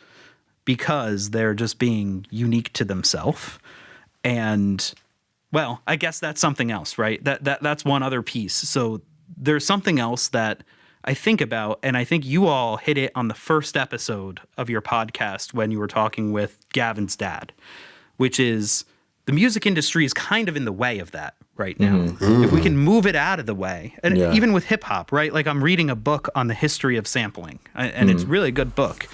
because they're just being unique to themselves. And well, I guess that's something else, right? That's one other piece. So there's something else that I think about, and I think you all hit it on the first episode of your podcast when you were talking with Gavin's dad, which is the music industry is kind of in the way of that right now. If we can move it out of the way, and Yeah. even with hip hop, right? Like I'm reading a book on the history of sampling, and it's really a good book.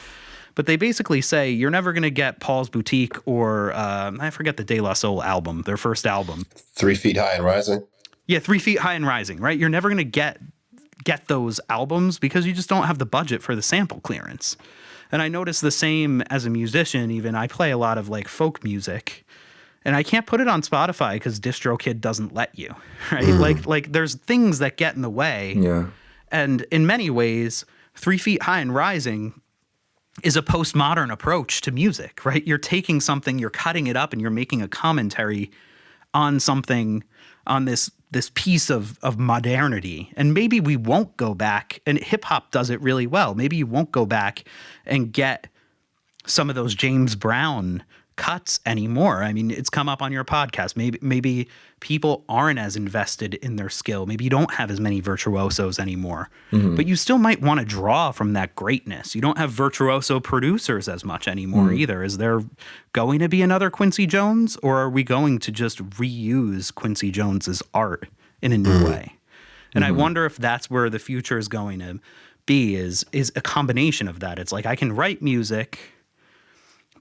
But they basically say you're never going to get Paul's Boutique or I forget the De La Soul album, their first album. 3 Feet High and Rising. Yeah, 3 Feet High and Rising, right? You're never going to get those albums because you just don't have the budget for the sample clearance. And I notice the same as a musician. Even I play a lot of like folk music, and I can't put it on Spotify because DistroKid doesn't let you, right? Like there's things that get in the way. Yeah. And in many ways, 3 Feet High and Rising is a postmodern approach to music, right? You're taking something, you're cutting it up, and you're making a commentary on something, on this piece of modernity. And maybe we won't go back, and hip hop does it really well. Maybe you won't go back and get some of those James Brown cuts anymore. I mean, it's come up on your podcast. Maybe people aren't as invested in their skill. Maybe you don't have as many virtuosos anymore, but you still might want to draw from that greatness. You don't have virtuoso producers as much anymore either. Is there going to be another Quincy Jones, or are we going to just reuse Quincy Jones's art in a new way? And I wonder if that's where the future is going to be, is a combination of that. It's like I can write music,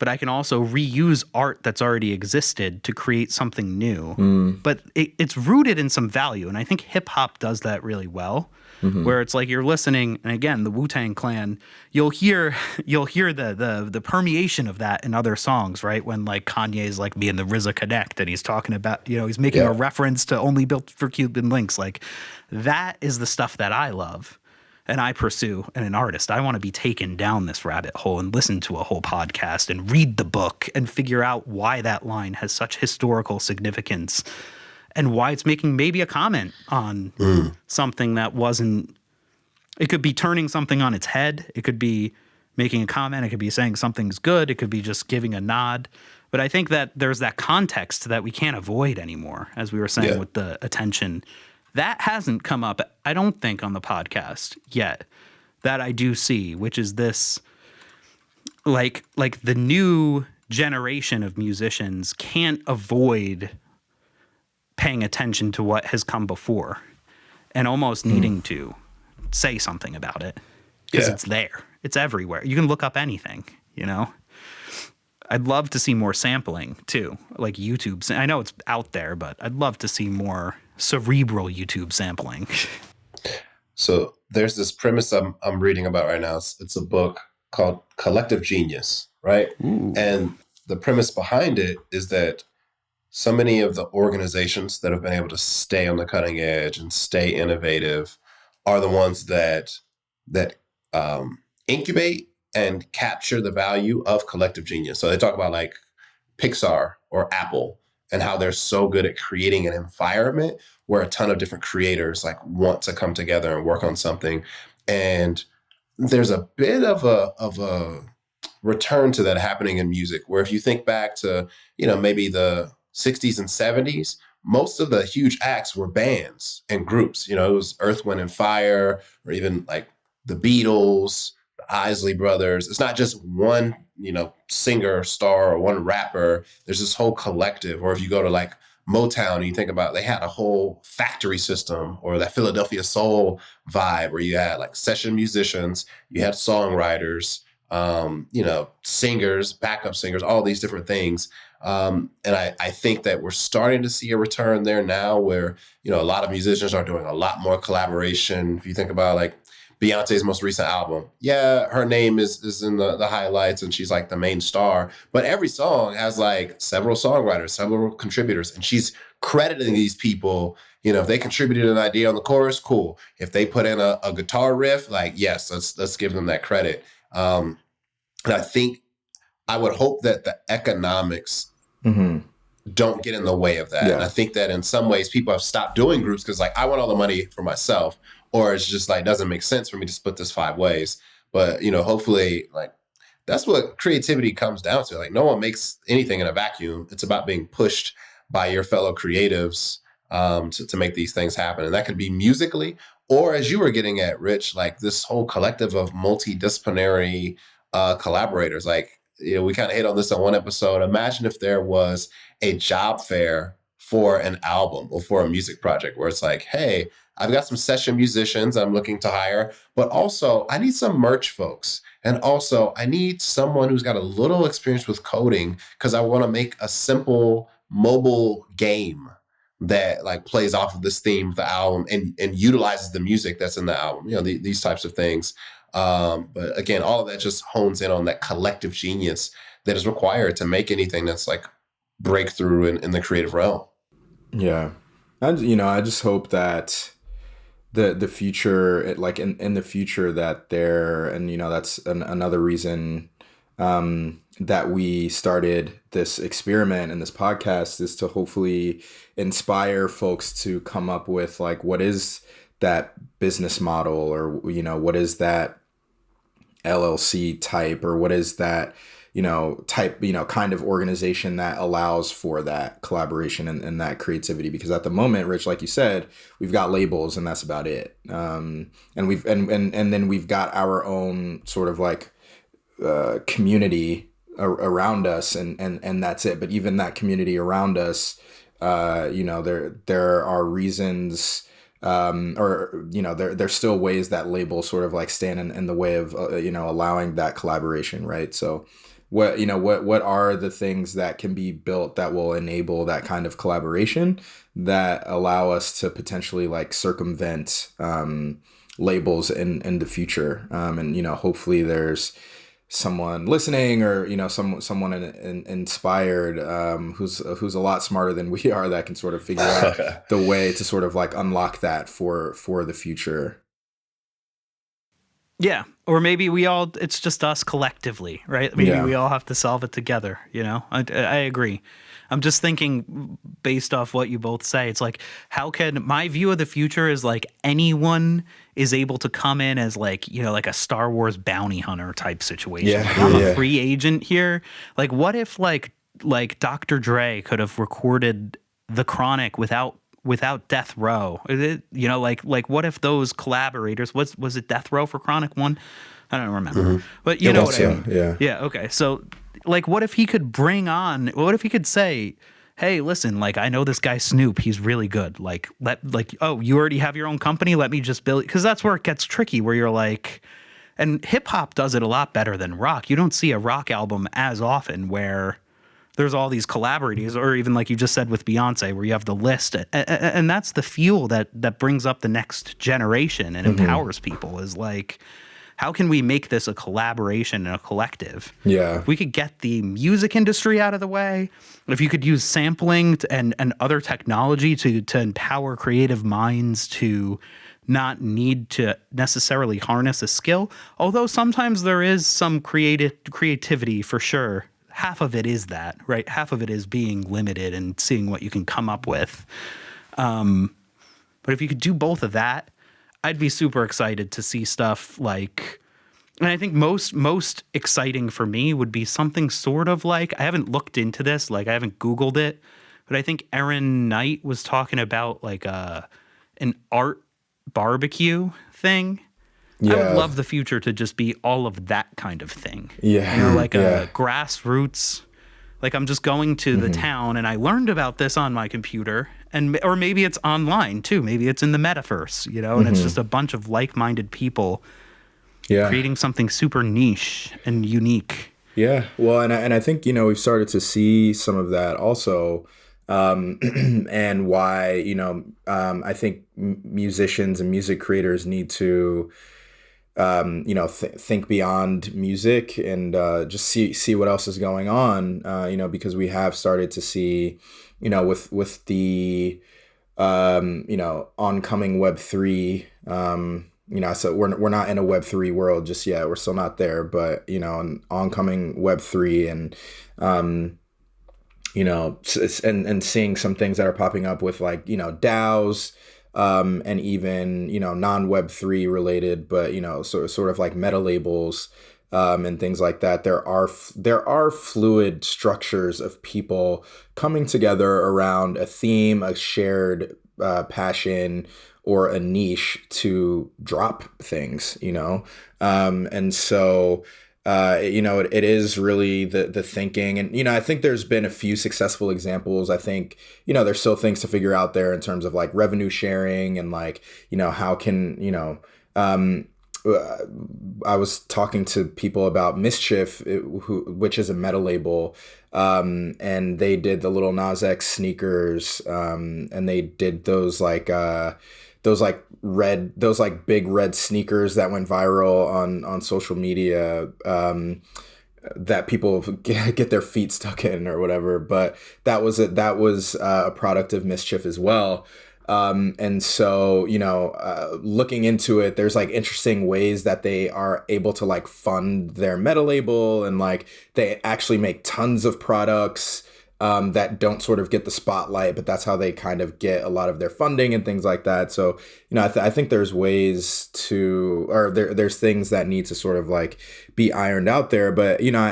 but I can also reuse art that's already existed to create something new. But it's rooted in some value. And I think hip hop does that really well, where it's like you're listening. And again, the Wu-Tang Clan, you'll hear the permeation of that in other songs, right? When like Kanye's like me and the RZA connect and he's talking about, he's making a reference to Only Built for Cuban Links. Like that is the stuff that I love. And I pursue, and an artist, I want to be taken down this rabbit hole and listen to a whole podcast and read the book and figure out why that line has such historical significance and why it's making maybe a comment on something that wasn't. It could be turning something on its head. It could be making a comment. It could be saying something's good. It could be just giving a nod. But I think that there's that context that we can't avoid anymore, as we were saying with the attention. That hasn't come up, I don't think, on the podcast yet, that I do see, which is this like the new generation of musicians can't avoid paying attention to what has come before and almost needing to say something about it because it's there. It's everywhere. You can look up anything, you know? I'd love to see more sampling too, like YouTube. I know it's out there, but I'd love to see more cerebral YouTube sampling. So there's this premise I'm reading about right now. It's a book called Collective Genius, right? Ooh. And the premise behind it is that so many of the organizations that have been able to stay on the cutting edge and stay innovative are the ones that incubate and capture the value of collective genius. So they talk about like Pixar or Apple and how they're so good at creating an environment where a ton of different creators like want to come together and work on something. And there's a bit of a return to that happening in music, where if you think back to, maybe the 60s and 70s, most of the huge acts were bands and groups. It was Earth, Wind and Fire, or even like the Beatles, the Isley Brothers. It's not just one, singer, star, or one rapper. There's this whole collective. Or if you go to like Motown and you think about, they had a whole factory system, or that Philadelphia soul vibe where you had like session musicians, you had songwriters, singers, backup singers, all these different things. And I think that we're starting to see a return there now where, a lot of musicians are doing a lot more collaboration. If you think about like Beyonce's most recent album, her name is in the highlights and she's like the main star, but every song has like several songwriters, several contributors, and she's crediting these people. If they contributed an idea on the chorus, cool. If they put in a guitar riff, like, yes, let's give them that credit. And I think I would hope that the economics don't get in the way of that. Yeah. And I think that in some ways people have stopped doing groups because like, I want all the money for myself, or it's just like, doesn't make sense for me to split this 5 ways. But, hopefully like that's what creativity comes down to. Like no one makes anything in a vacuum. It's about being pushed by your fellow creatives to make these things happen. And that could be musically, or as you were getting at, Rich, like this whole collective of multidisciplinary collaborators. Like, we kind of hit on this on one episode. Imagine if there was a job fair for an album or for a music project where it's like, hey, I've got some session musicians I'm looking to hire, but also I need some merch folks. And also I need someone who's got a little experience with coding because I want to make a simple mobile game that like plays off of this theme of the album and utilizes the music that's in the album, these types of things. But again, all of that just hones in on that collective genius that is required to make anything that's like breakthrough in the creative realm. Yeah. I just hope that the future, like in the future that there, and, that's another reason that we started this experiment and this podcast, is to hopefully inspire folks to come up with like, what is that business model, or, what is that LLC type, or what is that, type, kind of organization that allows for that collaboration and that creativity. Because at the moment, Rich, like you said, we've got labels and that's about it. And then we've got our own sort of like community around us, and that's it. But even that community around us, there are reasons, there's still ways that labels sort of like stand in the way of, allowing that collaboration. Right. So what are the things that can be built that will enable that kind of collaboration that allow us to potentially like circumvent, labels in the future. And, hopefully there's someone listening, or, someone inspired, who's a lot smarter than we are, that can sort of figure out the way to sort of like unlock that for the future. Yeah. Or maybe it's just us collectively, right? Maybe we all have to solve it together. I agree. I'm just thinking based off what you both say, it's like, how can my view of the future is like anyone is able to come in as like, like a Star Wars bounty hunter type situation. Yeah. Like, I'm a free agent here. Like, what if like Dr. Dre could have recorded The Chronic without Death Row? Like what if those collaborators, was it Death Row for Chronic 1? I don't remember, but you know what I mean. Yeah. Yeah. Okay. So, like, what if he could what if he could say, hey, listen, like, I know this guy Snoop, he's really good. Like, oh, you already have your own company. Let me just build, because that's where it gets tricky, where you're like, and hip hop does it a lot better than rock. You don't see a rock album as often where there's all these collaborators, or even like you just said with Beyonce, where you have the list, and that's the fuel that brings up the next generation and empowers people. Is like, how can we make this a collaboration and a collective? Yeah. We could get the music industry out of the way. If you could use sampling and other technology to empower creative minds to not need to necessarily harness a skill, although sometimes there is some creativity for sure. Half of it is that, right? Half of it is being limited and seeing what you can come up with. But if you could do both of that, I'd be super excited to see stuff like, and I think most exciting for me would be something sort of like, I haven't looked into this, like I haven't Googled it, but I think Aaron Knight was talking about like an art barbecue thing. Yeah. I would love the future to just be all of that kind of thing. Yeah. You know, like a grassroots, like I'm just going to the town and I learned about this on my computer, or maybe it's online too. Maybe it's in the metaverse, you know, and it's just a bunch of like-minded people creating something super niche and unique. Yeah. Well, and I think, you know, we've started to see some of that also. And why, you know, I think musicians and music creators need to, you know, think beyond music and just see what else is going on, you know, because we have started to see, you know, with the, you know, oncoming Web3, you know, so we're not in a Web3 world just yet. We're still not there, but, you know, an oncoming Web3 and, you know, and seeing some things that are popping up with like, you know, DAOs, and even, you know, non-Web3 related, but, you know, sort of like meta labels, and things like that. There are fluid structures of people coming together around a theme, a shared passion, or a niche to drop things, you know? And so, you know, it is really the thinking. And, you know, I think there's been a few successful examples. I think, you know, there's still things to figure out there in terms of like revenue sharing and like, you know, how can, you know, I was talking to people about Mischief, which is a meta label, and they did the little Nas X sneakers, and they did those like big red sneakers that went viral on social media, that people get their feet stuck in or whatever. But that was a product of Mischief as well. And so, you know, looking into it, there's like interesting ways that they are able to like fund their meta label, and like they actually make tons of products that don't sort of get the spotlight, but that's how they kind of get a lot of their funding and things like that. So, you know, I think there's ways to, or there's things that need to sort of like be ironed out there. But, you know,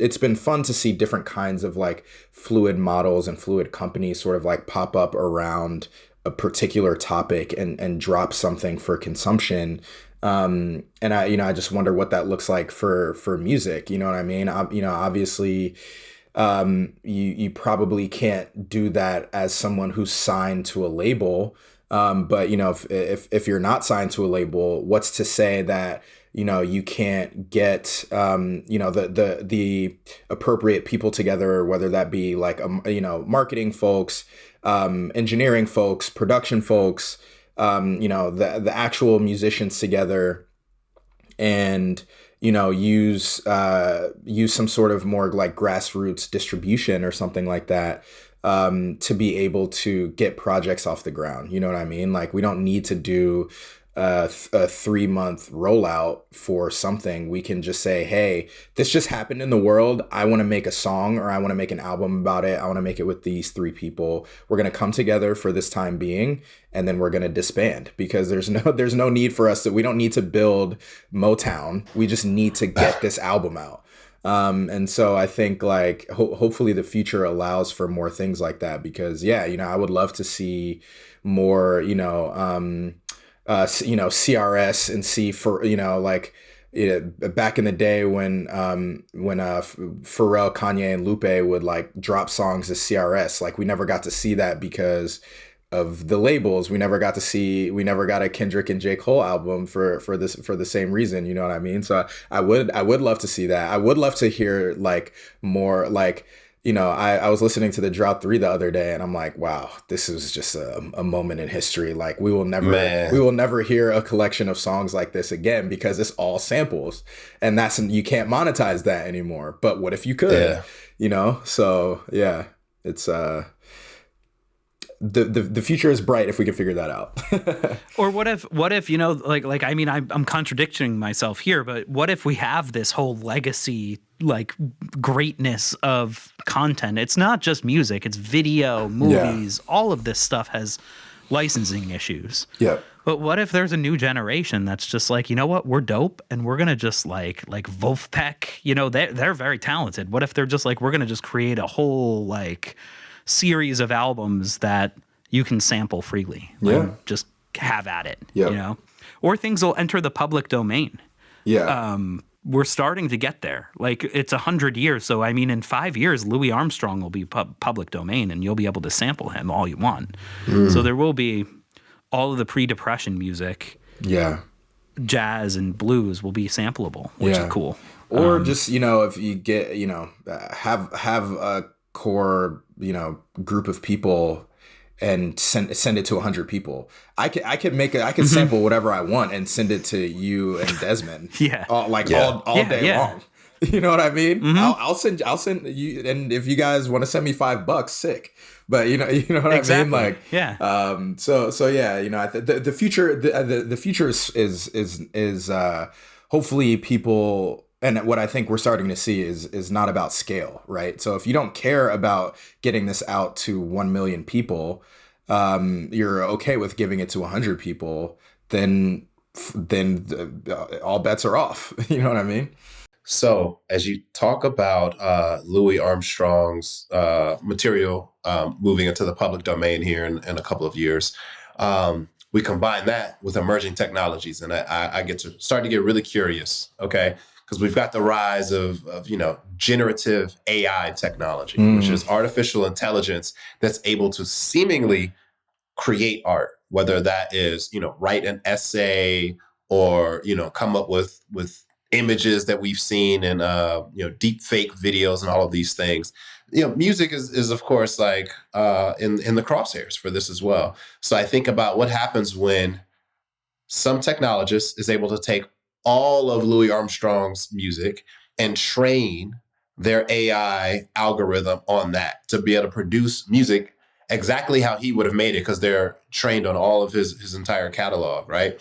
it's been fun to see different kinds of like fluid models and fluid companies sort of like pop up around a particular topic and drop something for consumption. And I just wonder what that looks like for music. You know what I mean? You know, obviously, you probably can't do that as someone who's signed to a label. But, you know, if you're not signed to a label, what's to say that, you know, you can't get, you know, the appropriate people together, whether that be like, you know, marketing folks, engineering folks, production folks, you know, the actual musicians together, and, you know, use some sort of more like grassroots distribution or something like that, to be able to get projects off the ground. You know what I mean? Like, we don't need to do a 3-month rollout for something. We can just say, hey, this just happened in the world. I want to make a song, or I want to make an album about it. I want to make it with these 3 people. We're going to come together for this time being, and then we're going to disband, because there's no need for us we don't need to build Motown. We just need to get this album out. And so I think like hopefully the future allows for more things like that, because yeah, you know, I would love to see more, you know, CRS and see for, you know, like back in the day when Pharrell, Kanye, and Lupe would like drop songs as CRS, like we never got to see that because of the labels. We never got a Kendrick and J. Cole album for the same reason. You know what I mean? So I would love to see that. I would love to hear like more like, I was listening to the Drought 3 the other day and I'm like, wow, this is just a moment in history. Like we will never hear a collection of songs like this again because it's all samples and you can't monetize that anymore. But what if you could, So yeah, it's, the future is bright if we can figure that out. Or what if I mean, I'm contradicting myself here, but what if we have this whole legacy, like greatness of content? It's not just music, it's video, movies, all of this stuff has licensing issues. Yeah. But what if there's a new generation that's just like, you know what, we're dope and we're gonna just like Wolfpack, they're very talented. What if they're just like, we're gonna just create a whole like series of albums that you can sample freely. Just have at it. Or things will enter the public domain. We're starting to get there. Like it's 100 years. So I mean, in 5 years, Louis Armstrong will be public domain and you'll be able to sample him all you want. So there will be all of the pre-depression music. Jazz and blues will be sampleable, which is cool. Or just, if you get, have a core, group of people and send it to 100 people. I could sample whatever I want and send it to you and Desmond. All day long. You know what I mean? I'll send you, and if you guys want to send me $5, sick. But you know what I mean? Like, so yeah, the future is hopefully people. And what I think we're starting to see is not about scale, right? So if you don't care about getting this out to 1 million people, you're okay with giving it to 100 people, then all bets are off. You know what I mean? So as you talk about Louis Armstrong's material moving into the public domain here in a couple of years, we combine that with emerging technologies. And I start to get really curious, okay? Because we've got the rise of generative AI technology, which is artificial intelligence that's able to seemingly create art, whether that is, write an essay or, come up with images that we've seen in, deep fake videos and all of these things. Music is of course like in the crosshairs for this as well. So I think about what happens when some technologist is able to take all of Louis Armstrong's music and train their AI algorithm on that to be able to produce music exactly how he would have made it because they're trained on all of his entire catalog, right?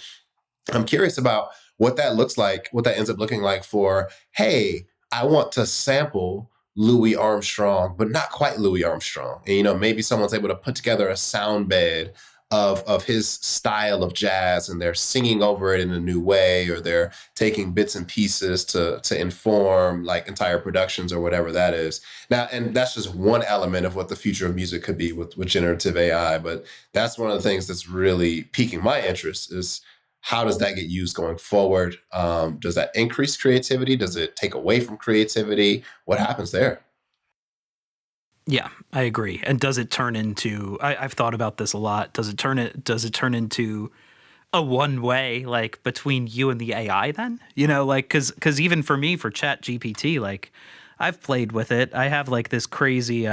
I'm curious about what that looks like, what that ends up looking like for, hey, I want to sample Louis Armstrong, but not quite Louis Armstrong. And, maybe someone's able to put together a sound bed of his style of jazz and they're singing over it in a new way, or they're taking bits and pieces to inform like entire productions or whatever that is. Now, and that's just one element of what the future of music could be with generative AI. But that's one of the things that's really piquing my interest is how does that get used going forward? Does that increase creativity? Does it take away from creativity? What happens there? Yeah, I agree. And does it turn into? I've thought about this a lot. Does it turn into a one way like between you and the AI? Then because even for me for Chat GPT, like I've played with it. I have like this crazy.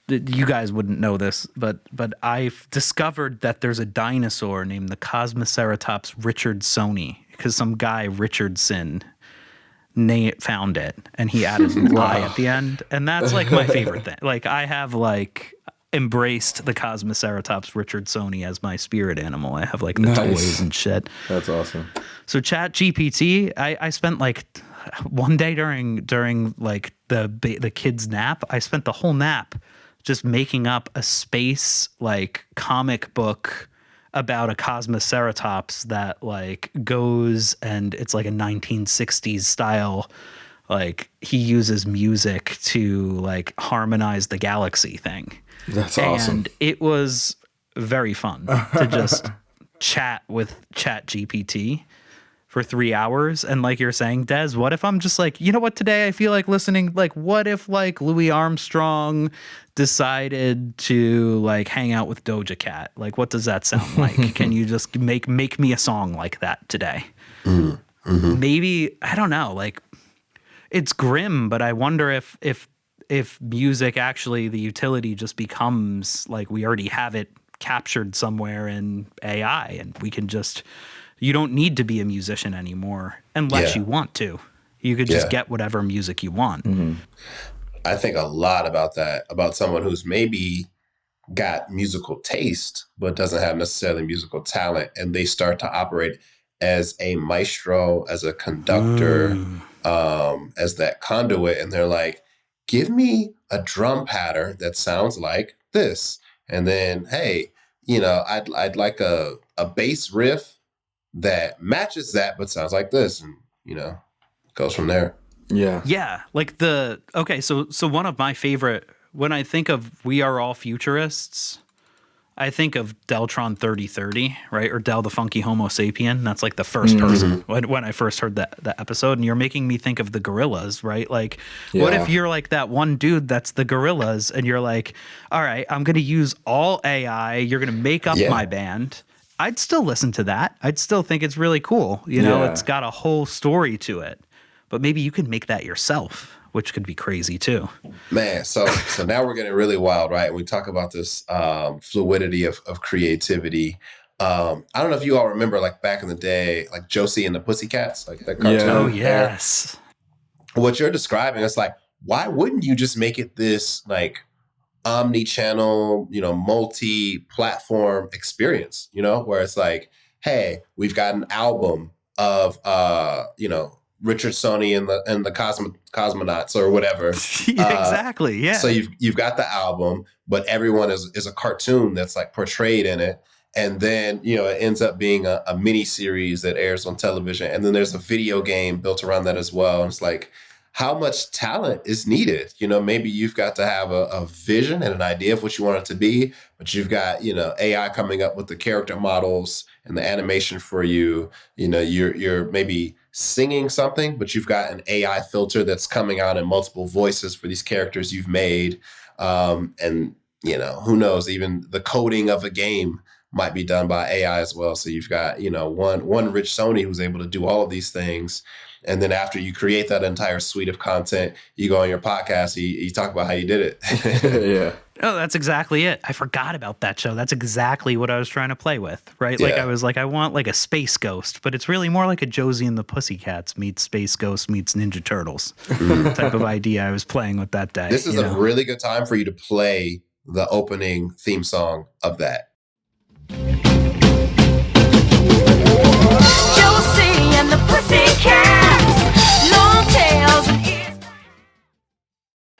You guys wouldn't know this, but I've discovered that there's a dinosaur named the Cosmoceratops richardsoni because some guy Richardson found it and he added Y at the end, and that's like my favorite thing. Like I have like embraced the Cosmoceratops richardsoni as my spirit animal. I have like the toys and shit. That's awesome. So Chat GPT, I spent like one day during like the kids' nap, I spent the whole nap just making up a space like comic book about a Cosmoceratops that like goes and it's like a 1960s style. Like he uses music to like harmonize the galaxy thing. That's awesome. And it was very fun to just chat with Chat GPT for 3 hours. And like you're saying, Des, what if I'm just like, you know what, today I feel like listening, like what if like Louis Armstrong decided to like hang out with Doja Cat? Like what does that sound like? Can you just make me a song like that today? Maybe, I don't know, like it's grim, but I wonder if music actually, the utility just becomes like we already have it captured somewhere in AI, and we can just, you don't need to be a musician anymore unless you want to. You could just get whatever music you want. I think a lot about that, about someone who's maybe got musical taste, but doesn't have necessarily musical talent. And they start to operate as a maestro, as a conductor, as that conduit. And they're like, give me a drum pattern that sounds like this. And then, hey, I'd like a bass riff that matches that, but sounds like this. And, goes from there. Yeah. Yeah. Like so one of my favorite, when I think of We Are All Futurists, I think of Deltron 3030, right? Or Del the Funky Homo Sapien. That's like the first person when I first heard that episode. And you're making me think of the Gorillas, right? Like, what if you're like that one dude that's the Gorillas and you're like, all right, I'm going to use all AI. You're going to make up my band. I'd still listen to that. I'd still think it's really cool. It's got a whole story to it. But maybe you can make that yourself, which could be crazy too. Man, so now we're getting really wild, right? We talk about this fluidity of creativity. I don't know if you all remember, like back in the day, like Josie and the Pussycats, like that cartoon. Oh yes. What you're describing, it's like, why wouldn't you just make it this like omni-channel, multi-platform experience, where it's like, hey, we've got an album of Richard Sony and the Cosmonauts or whatever. Exactly. Yeah. So you've got the album, but everyone is a cartoon that's like portrayed in it. And then, it ends up being a mini series that airs on television. And then there's a video game built around that as well. And it's like, how much talent is needed? Maybe you've got to have a vision and an idea of what you want it to be, but you've got, AI coming up with the character models and the animation for you. You're maybe singing something, but you've got an AI filter that's coming out in multiple voices for these characters you've made. And, who knows, even the coding of a game might be done by AI as well. So you've got, one Rich Sony who's able to do all of these things. And then after you create that entire suite of content, you go on your podcast, you talk about how you did it. Yeah. Oh, that's exactly it. I forgot about that show. That's exactly what I was trying to play with, right? Like I was like, I want like a Space Ghost, but it's really more like a Josie and the Pussycats meets Space Ghost meets Ninja Turtles type of idea I was playing with that day. This is a really good time for you to play the opening theme song of that. Josie and the Pussycats, long tails and ears.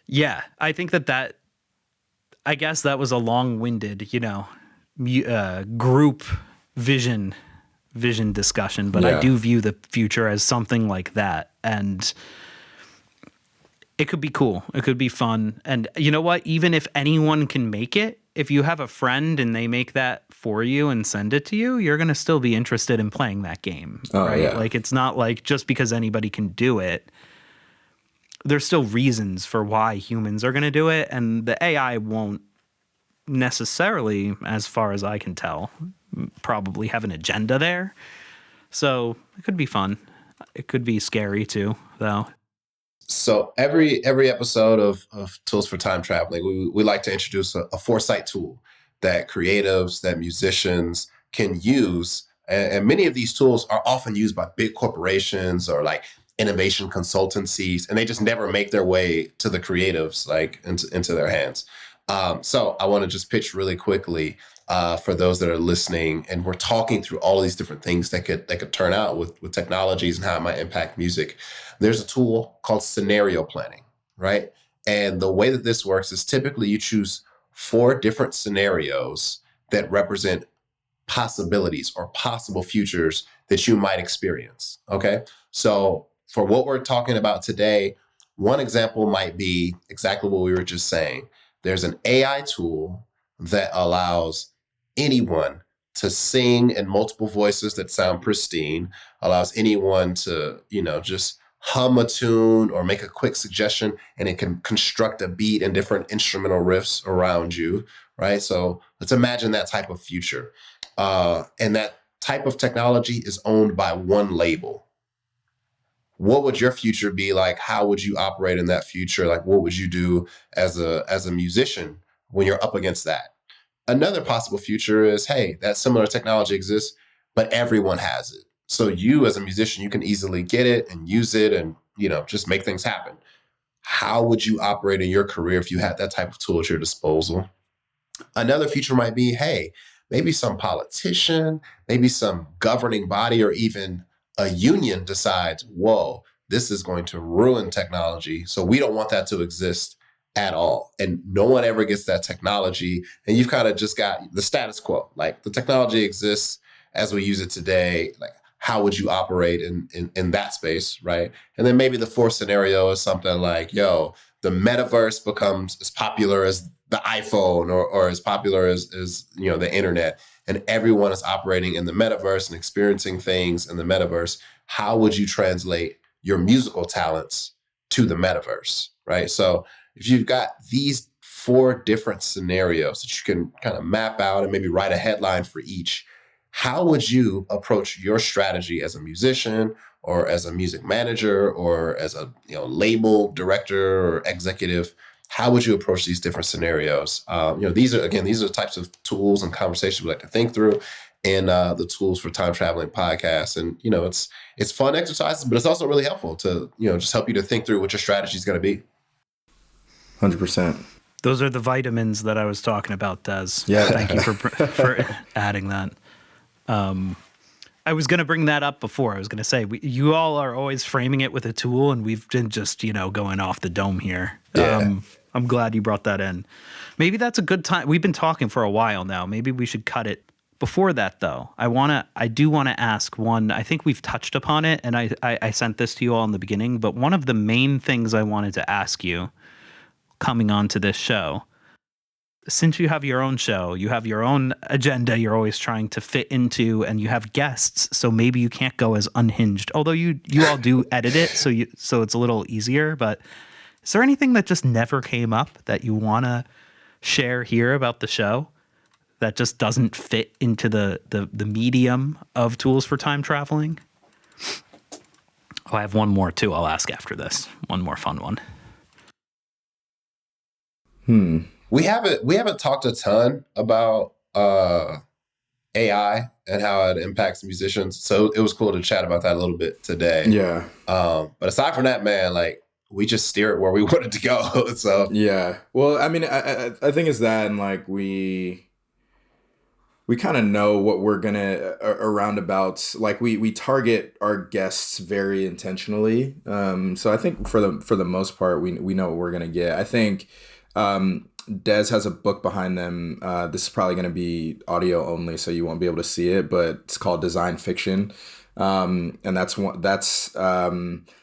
Yeah, I think I guess that was a long-winded, group vision discussion, but I do view the future as something like that, and it could be cool. It could be fun, and you know what? Even if anyone can make it, if you have a friend and they make that for you and send it to you, you're going to still be interested in playing that game, right? Yeah. Like, it's not like just because anybody can do it, there's still reasons for why humans are going to do it, and the AI won't necessarily, as far as I can tell, probably have an agenda there. So it could be fun. It could be scary too, though. So every episode of Tools for Time Traveling, we like to introduce a foresight tool that creatives, that musicians can use. And many of these tools are often used by big corporations or like innovation consultancies, and they just never make their way to the creatives, like into their hands. So I want to just pitch really quickly for those that are listening, and we're talking through all of these different things that could turn out with technologies and how it might impact music. There's a tool called scenario planning, right? And the way that this works is typically you choose 4 different scenarios that represent possibilities or possible futures that you might experience, okay? So for what we're talking about today, one example might be exactly what we were just saying. There's an AI tool that allows anyone to sing in multiple voices that sound pristine, allows anyone to, just hum a tune or make a quick suggestion, and it can construct a beat and different instrumental riffs around you, right? So let's imagine that type of future. And that type of technology is owned by one label. What would your future be like? How would you operate in that future? Like, what would you do as a musician when you're up against that? Another possible future is, hey, that similar technology exists, but everyone has it. So you as a musician, you can easily get it and use it and, just make things happen. How would you operate in your career if you had that type of tool at your disposal? Another future might be, hey, maybe some politician, maybe some governing body, or even a union decides, whoa, this is going to ruin technology. So we don't want that to exist at all. And no one ever gets that technology. And you've kind of just got the status quo. Like, the technology exists as we use it today. Like, how would you operate in that space, right? And then maybe the fourth scenario is something like, yo, the metaverse becomes as popular as the iPhone or as popular as the internet, and everyone is operating in the metaverse and experiencing things in the metaverse. How would you translate your musical talents to the metaverse, right? So if you've got these 4 different scenarios that you can kind of map out and maybe write a headline for each, how would you approach your strategy as a musician or as a music manager or as a label director or executive? How would you approach these different scenarios? These are the types of tools and conversations we like to think through, and the tools for time traveling podcasts. And it's fun exercises, but it's also really helpful to just help you to think through what your strategy is going to be. 100%. Those are the vitamins that I was talking about, Des. Yeah. Thank you for adding that. I was going to bring that up before. I was going to say, you all are always framing it with a tool, and we've been just, going off the dome here. Yeah. I'm glad you brought that in. Maybe that's a good time. We've been talking for a while now. Maybe we should cut it. Before that, though, I do want to ask one. I think we've touched upon it, and I sent this to you all in the beginning, but one of the main things I wanted to ask you coming on to this show, since you have your own show, you have your own agenda you're always trying to fit into, and you have guests, so maybe you can't go as unhinged. Although you all do edit it, so it's a little easier. But is there anything that just never came up that you want to share here about the show that just doesn't fit into the medium of tools for time traveling? Oh, I have one more too. I'll ask after this. One more fun one. We haven't talked a ton about AI and how it impacts musicians. So it was cool to chat about that a little bit today. Yeah. But aside from that, man, like, we just steer it where we wanted to go. So yeah. Well, I mean, I think it's that, and like we kind of know what we're gonna around about. Like we target our guests very intentionally. So I think for the most part, we know what we're gonna get. I think Des has a book behind them. This is probably going to be audio only, so you won't be able to see it, but it's called Design Fiction. And that's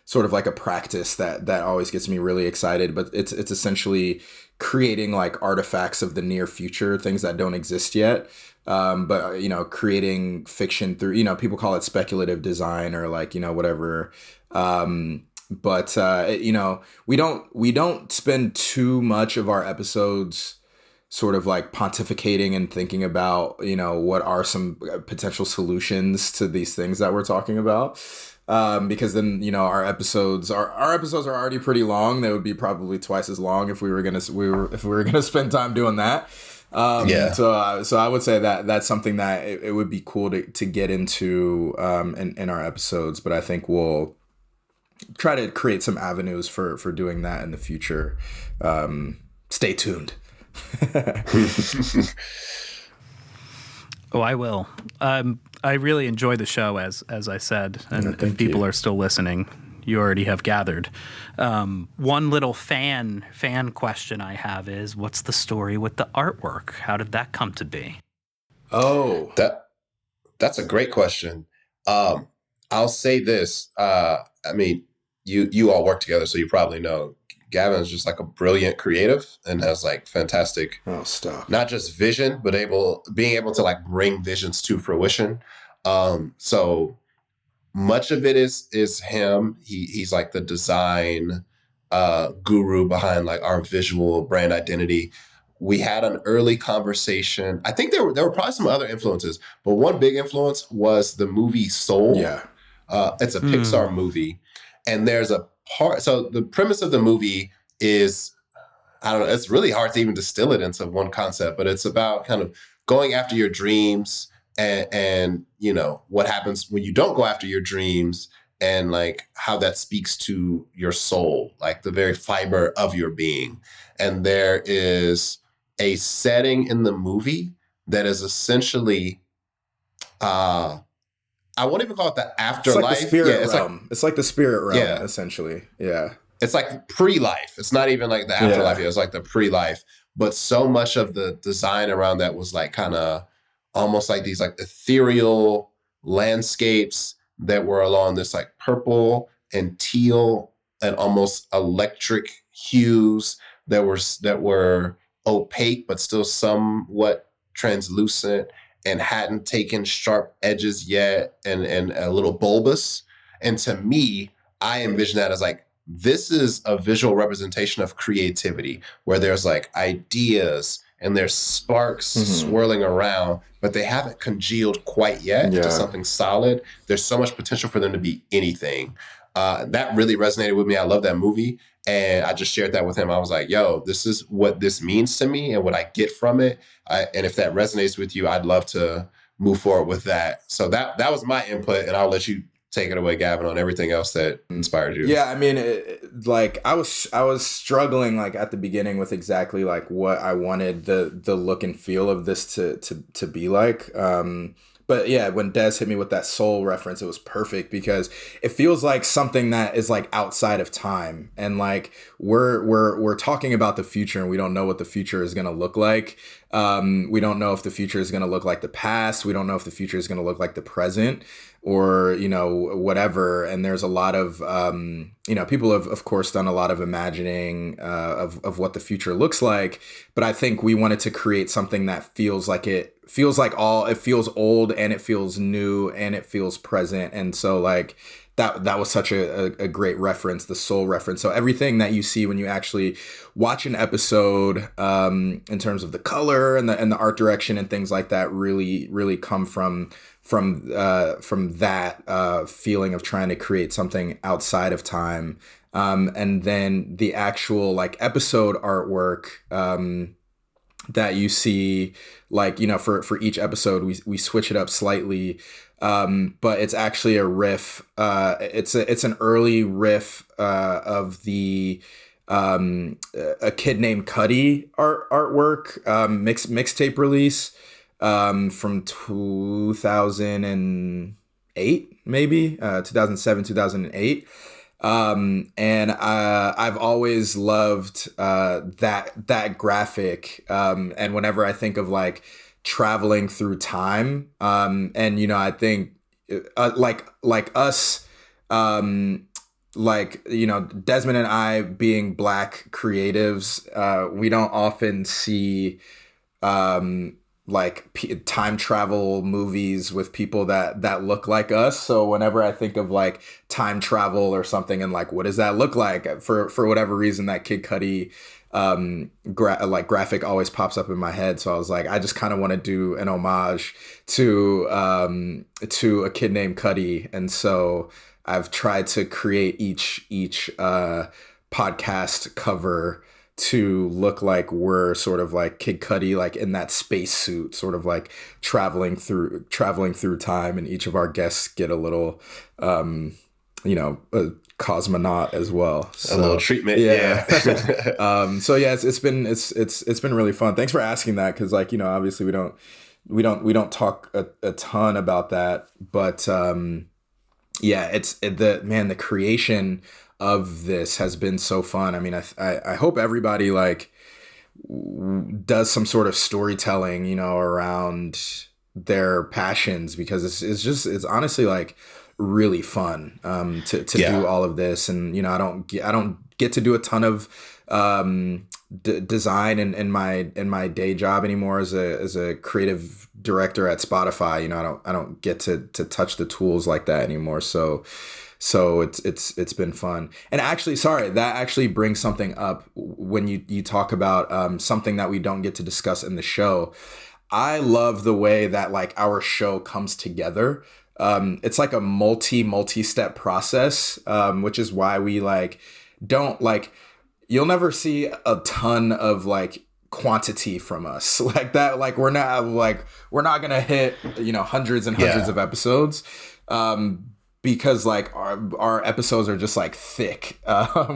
sort of like a practice that always gets me really excited, but it's essentially creating like artifacts of the near future, things that don't exist yet. But creating fiction through, people call it speculative design or like, whatever. But we don't spend too much of our episodes sort of like pontificating and thinking about, what are some potential solutions to these things that we're talking about. Because then, our episodes are already pretty long. They would be probably twice as long if we were going to spend time doing that. So I would say that that's something that it would be cool to get into, in our episodes, but I think we'll try to create some avenues for doing that in the future. Stay tuned. Oh, I will. I really enjoy the show, as I said, and if people are still listening, you already have gathered. One little fan question I have is, what's the story with the artwork? How did that come to be? Oh, that's a great question. I'll say this. I mean, you all work together, so you probably know. Gavin is just like a brilliant creative and has like fantastic, Oh, stop. not just vision, but being able to like bring visions to fruition. So much of it is him. He's like the design guru behind like our visual brand identity. We had an early conversation. I think there were probably some other influences, but one big influence was the movie Soul. Yeah. It's a Pixar movie, and there's a part. So the premise of the movie is, I don't know, it's really hard to even distill it into one concept, but it's about kind of going after your dreams and you know, what happens when you don't go after your dreams and like how that speaks to your soul, like the very fiber of your being. And there is a setting in the movie that is essentially, I won't even call it the afterlife. It's like the spirit it's realm. It's like the spirit realm, Yeah. essentially. Yeah. It's like pre-life. It's not even like the afterlife. It's like the pre-life. But so much of the design around that was like kind of almost like these like ethereal landscapes that were along this like purple and teal and almost electric hues that were opaque but still somewhat translucent and hadn't taken sharp edges yet and a little bulbous. And to me, I envision that as like, this is a visual representation of creativity where there's like ideas and there's sparks swirling around, but they haven't congealed quite yet to something solid. There's so much potential for them to be anything. That really resonated with me. I love that movie. And I just shared that with him. I was like, yo, this is what this means to me and what I get from it. And if that resonates with you, I'd love to move forward with that. So that was my input, and I'll let you take it away, Gavin, on everything else that inspired you. Yeah, I mean, like I was struggling like at the beginning with exactly like what I wanted the look and feel of this to be like. But yeah, when Des hit me with that soul reference, it was perfect because it feels like something that is like outside of time, and like we're talking about the future, and we don't know what the future is going to look like. We don't know if the future is going to look like the past. We don't know if the future is going to look like the present, or you know, whatever. And there's a lot of you know, people have of course done a lot of imagining of what the future looks like, but I think we wanted to create something that feels old and it feels new and it feels present. And so like that was such a great reference, the soul reference. So everything that you see when you actually watch an episode, in terms of the color and the art direction and things like that, really come from that feeling of trying to create something outside of time. And then the actual like episode artwork, that you see, like, you know, for each episode, we switch it up slightly. But it's actually a riff. It's an early riff of the A Kid Named Cudi artwork, mixtape release from 2008, maybe 2007, 2008. And I've always loved that graphic. And whenever I think of like traveling through time, and you know, I think like us, like, you know, Desmond and I being Black creatives, we don't often see like time travel movies with people that look like us. So whenever I think of like time travel or something and like what does that look like, for whatever reason that Kid Cudi graphic always pops up in my head. So I was like, I just kind of want to do an homage to A Kid Named Cudi. And so I've tried to create each podcast cover to look like we're sort of like Kid Cudi, like in that space suit, sort of like traveling through time, and each of our guests get a little, you know, a cosmonaut as well. So, a little treatment. Yeah. So yeah, it's been really fun. Thanks for asking that. 'Cause like, you know, obviously we don't don't talk a ton about that, but yeah, the creation of this has been so fun. I mean, I hope everybody like does some sort of storytelling, you know, around their passions, because it's honestly like really fun to do all of this. And you know, I don't get to do a ton of design in my day job anymore as a creative director at Spotify. You know, I don't get to touch the tools like that anymore. So it's been fun. And actually, sorry, that actually brings something up when you talk about something that we don't get to discuss in the show. I love the way that like our show comes together. It's like a multi-step process, which is why we like don't like, you'll never see a ton of like quantity from us like that. Like we're not gonna hit, you know, hundreds and hundreds of episodes, because like our episodes are just like thick,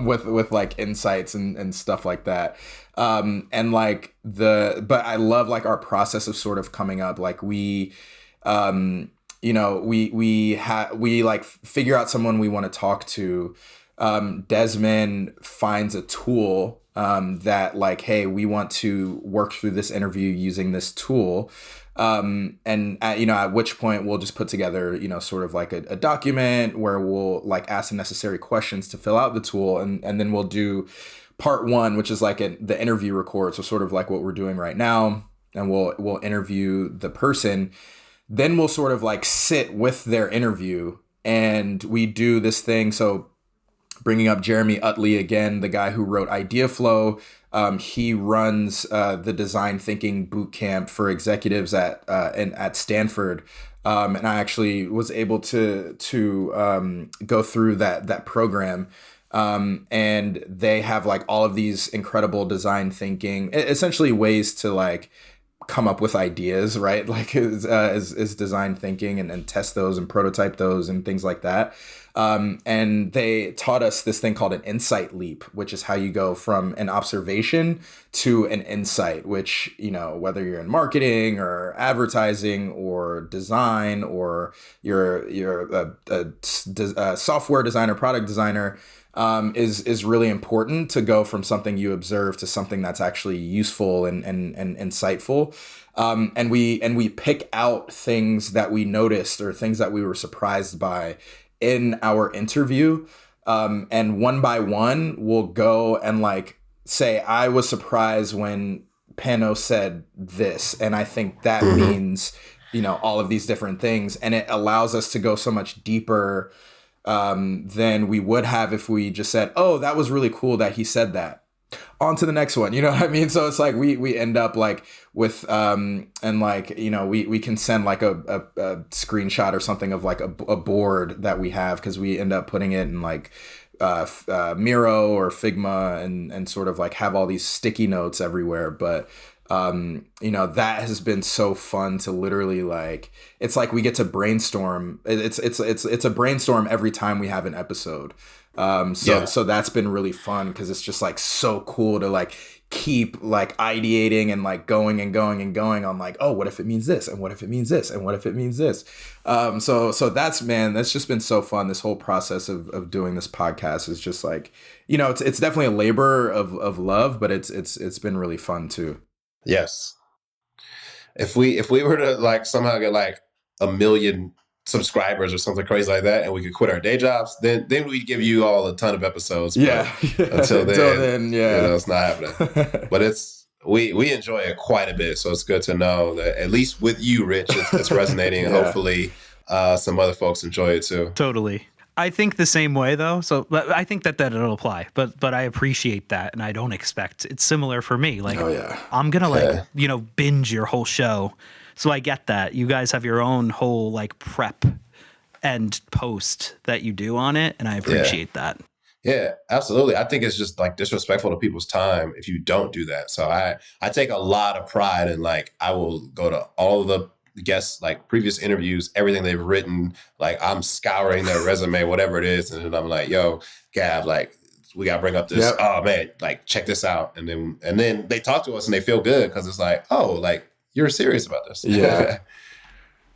with like insights and stuff like that. And like but I love like our process of sort of coming up, like we, you know, we like figure out someone we want to talk to. Desmond finds a tool that like, hey, we want to work through this interview using this tool. And you know, at which point we'll just put together, you know, sort of like a document where we'll like ask the necessary questions to fill out the tool. And then we'll do part one, which is like the interview record. So sort of like what we're doing right now. And we'll interview the person. Then we'll sort of like sit with their interview and we do this thing. So bringing up Jeremy Utley again, the guy who wrote Idea Flow, he runs the design thinking boot camp for executives at Stanford, and I actually was able to go through that program, and they have like all of these incredible design thinking, essentially ways to like come up with ideas, right? Like is design thinking and test those and prototype those and things like that. And they taught us this thing called an insight leap, which is how you go from an observation to an insight, which, you know, whether you're in marketing or advertising or design, or you're a software designer, product designer, is really important to go from something you observe to something that's actually useful and insightful. And we pick out things that we noticed or things that we were surprised by in our interview. And one by one, we'll go and like say, I was surprised when Pano said this, and I think that means, you know, all of these different things. And it allows us to go so much deeper than we would have if we just said, oh, that was really cool that he said that. On to the next one, you know what I mean? So it's like we end up like with and like, you know, we can send like a screenshot or something of like a board that we have, because we end up putting it in like Miro or Figma and sort of like have all these sticky notes everywhere. But you know, that has been so fun to literally like, it's like we get to brainstorm. It's a brainstorm every time we have an episode. So that's been really fun, because it's just like so cool to like keep like ideating and like going on like, oh, what if it means this, and what if it means this, and what if it means this. So that's just been so fun. This whole process of doing this podcast is just like, you know, it's definitely a labor of love, but it's been really fun too. Yes. If we were to like somehow get like 1 million subscribers or something crazy like that, and we could quit our day jobs, then we'd give you all a ton of episodes. Yeah. Until then, yeah, you know, it's not happening. But we enjoy it quite a bit, so it's good to know that at least with you, Rich, it's resonating, and hopefully some other folks enjoy it too. Totally. I think the same way though. So I think that it'll apply, but I appreciate that. And I don't expect it's similar for me. Like, I'm going to like, you know, binge your whole show. So I get that you guys have your own whole like prep and post that you do on it. And I appreciate that. Yeah, absolutely. I think it's just like disrespectful to people's time if you don't do that. So I take a lot of pride in like, I will go to all of the guests, like previous interviews, everything they've written, like I'm scouring their resume, whatever it is. And then I'm like, yo, Gav, like we got to bring up this, oh man, like check this out. And then they talk to us and they feel good, because it's like, oh, like you're serious about this. Yeah.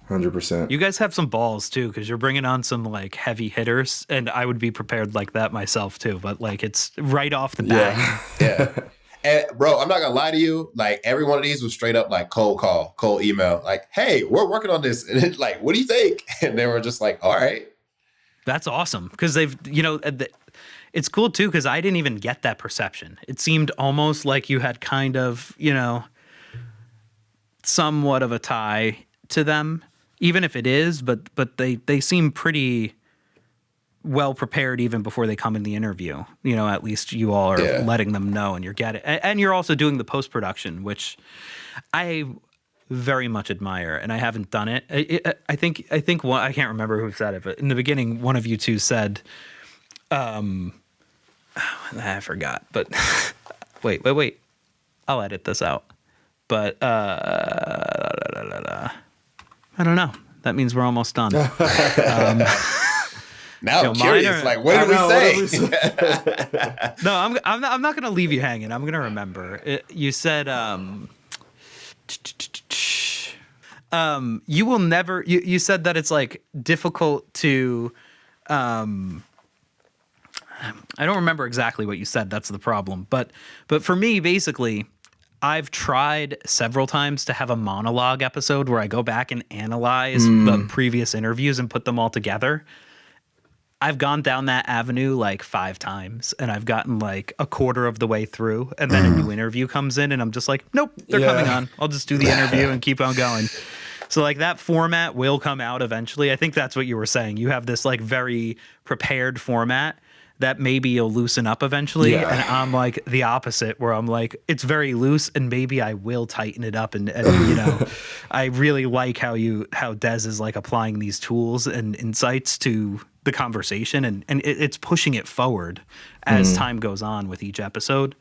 100%. You guys have some balls too, because you're bringing on some like heavy hitters, and I would be prepared like that myself too. But like it's right off the bat. Yeah. And bro, I'm not gonna lie to you. Like every one of these was straight up like cold call, cold email. Like, hey, we're working on this, and it's like, what do you think? And they were just like, all right. That's awesome, because they've, you know, it's cool too because I didn't even get that perception. It seemed almost like you had kind of, you know, somewhat of a tie to them, even if it is. But they seem pretty well prepared even before they come in the interview. You know, at least you all are letting them know, and you're getting, and you're also doing the post production, which I very much admire, and I haven't done it. I think one, I can't remember who said it, but in the beginning, one of you two said, I forgot, but wait, I'll edit this out. But I don't know. That means we're almost done. Now I'm curious. Like, what did we say? No, I'm not gonna leave you hanging. I'm gonna remember. You said you will never. You said that it's like difficult to. I don't remember exactly what you said. That's the problem. But for me, basically, I've tried several times to have a monologue episode where I go back and analyze the previous interviews and put them all together. I've gone down that avenue like 5 times, and I've gotten like a quarter of the way through, and then a new interview comes in, and I'm just like, nope, they're coming on. I'll just do the interview and keep on going. So like that format will come out eventually. I think that's what you were saying. You have this like very prepared format that maybe you'll loosen up eventually. Yeah. And I'm like the opposite, where I'm like, it's very loose, and maybe I will tighten it up. And you know, I really like how Des is like applying these tools and insights to the conversation, and it's pushing it forward as time goes on with each episode.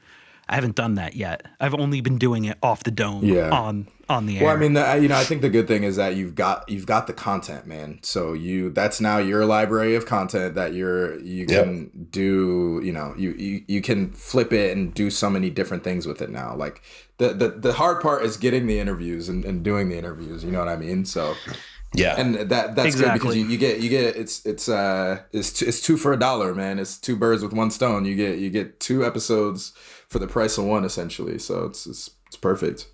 I haven't done that yet. I've only been doing it off the dome on the air. Well, I mean, I think the good thing is that you've got the content, man. So that's now your library of content that you can do. You know, you can flip it and do so many different things with it now. Like the hard part is getting the interviews and doing the interviews. You know what I mean? So. Yeah, and that's exactly. Good because you get it's 2 for $1, man. It's 2 birds with 1 stone. You get 2 episodes for the price of 1, essentially. So it's perfect.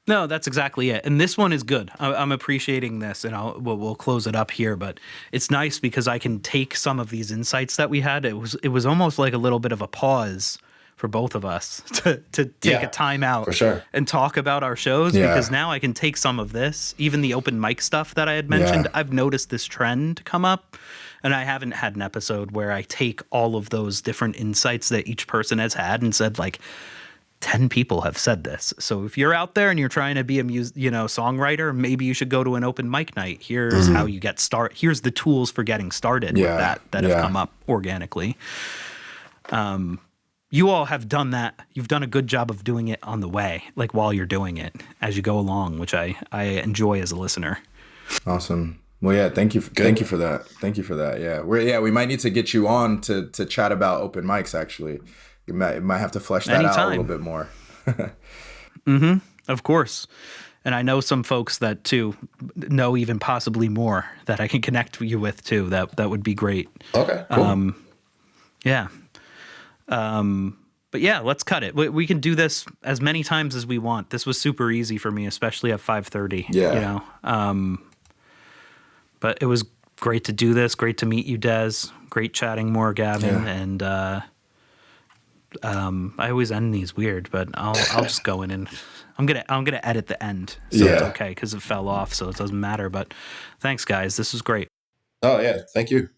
No, that's exactly it. And this one is good. I'm appreciating this, and we'll close it up here. But it's nice because I can take some of these insights that we had. It was almost like a little bit of a pause for both of us to take a time out for sure. and talk about our shows, because now I can take some of this, even the open mic stuff that I had mentioned. I've noticed this trend come up, and I haven't had an episode where I take all of those different insights that each person has had and said, like, 10 people have said this. So if you're out there and you're trying to be a songwriter, maybe you should go to an open mic night. Here's how you get started. Here's the tools for getting started with that have come up organically. You all have done that. You've done a good job of doing it on the way, like while you're doing it as you go along, which I enjoy as a listener. Awesome. Well, yeah, thank you for that. Yeah. We might need to get you on to chat about open mics, actually. You might have to flesh that out a little bit more. Of course. And I know some folks that too know even possibly more that I can connect you with too. That would be great. Okay, cool. Yeah. But yeah, let's cut it. We can do this as many times as we want. This was super easy for me, especially at 5:30. Yeah. You know. But it was great to do this. Great to meet you, Des. Great chatting more, Gavin. Yeah. And I always end these weird, but I'll just go in and I'm gonna edit the end, so it's okay because it fell off, so it doesn't matter. But thanks, guys. This was great. Oh yeah, thank you.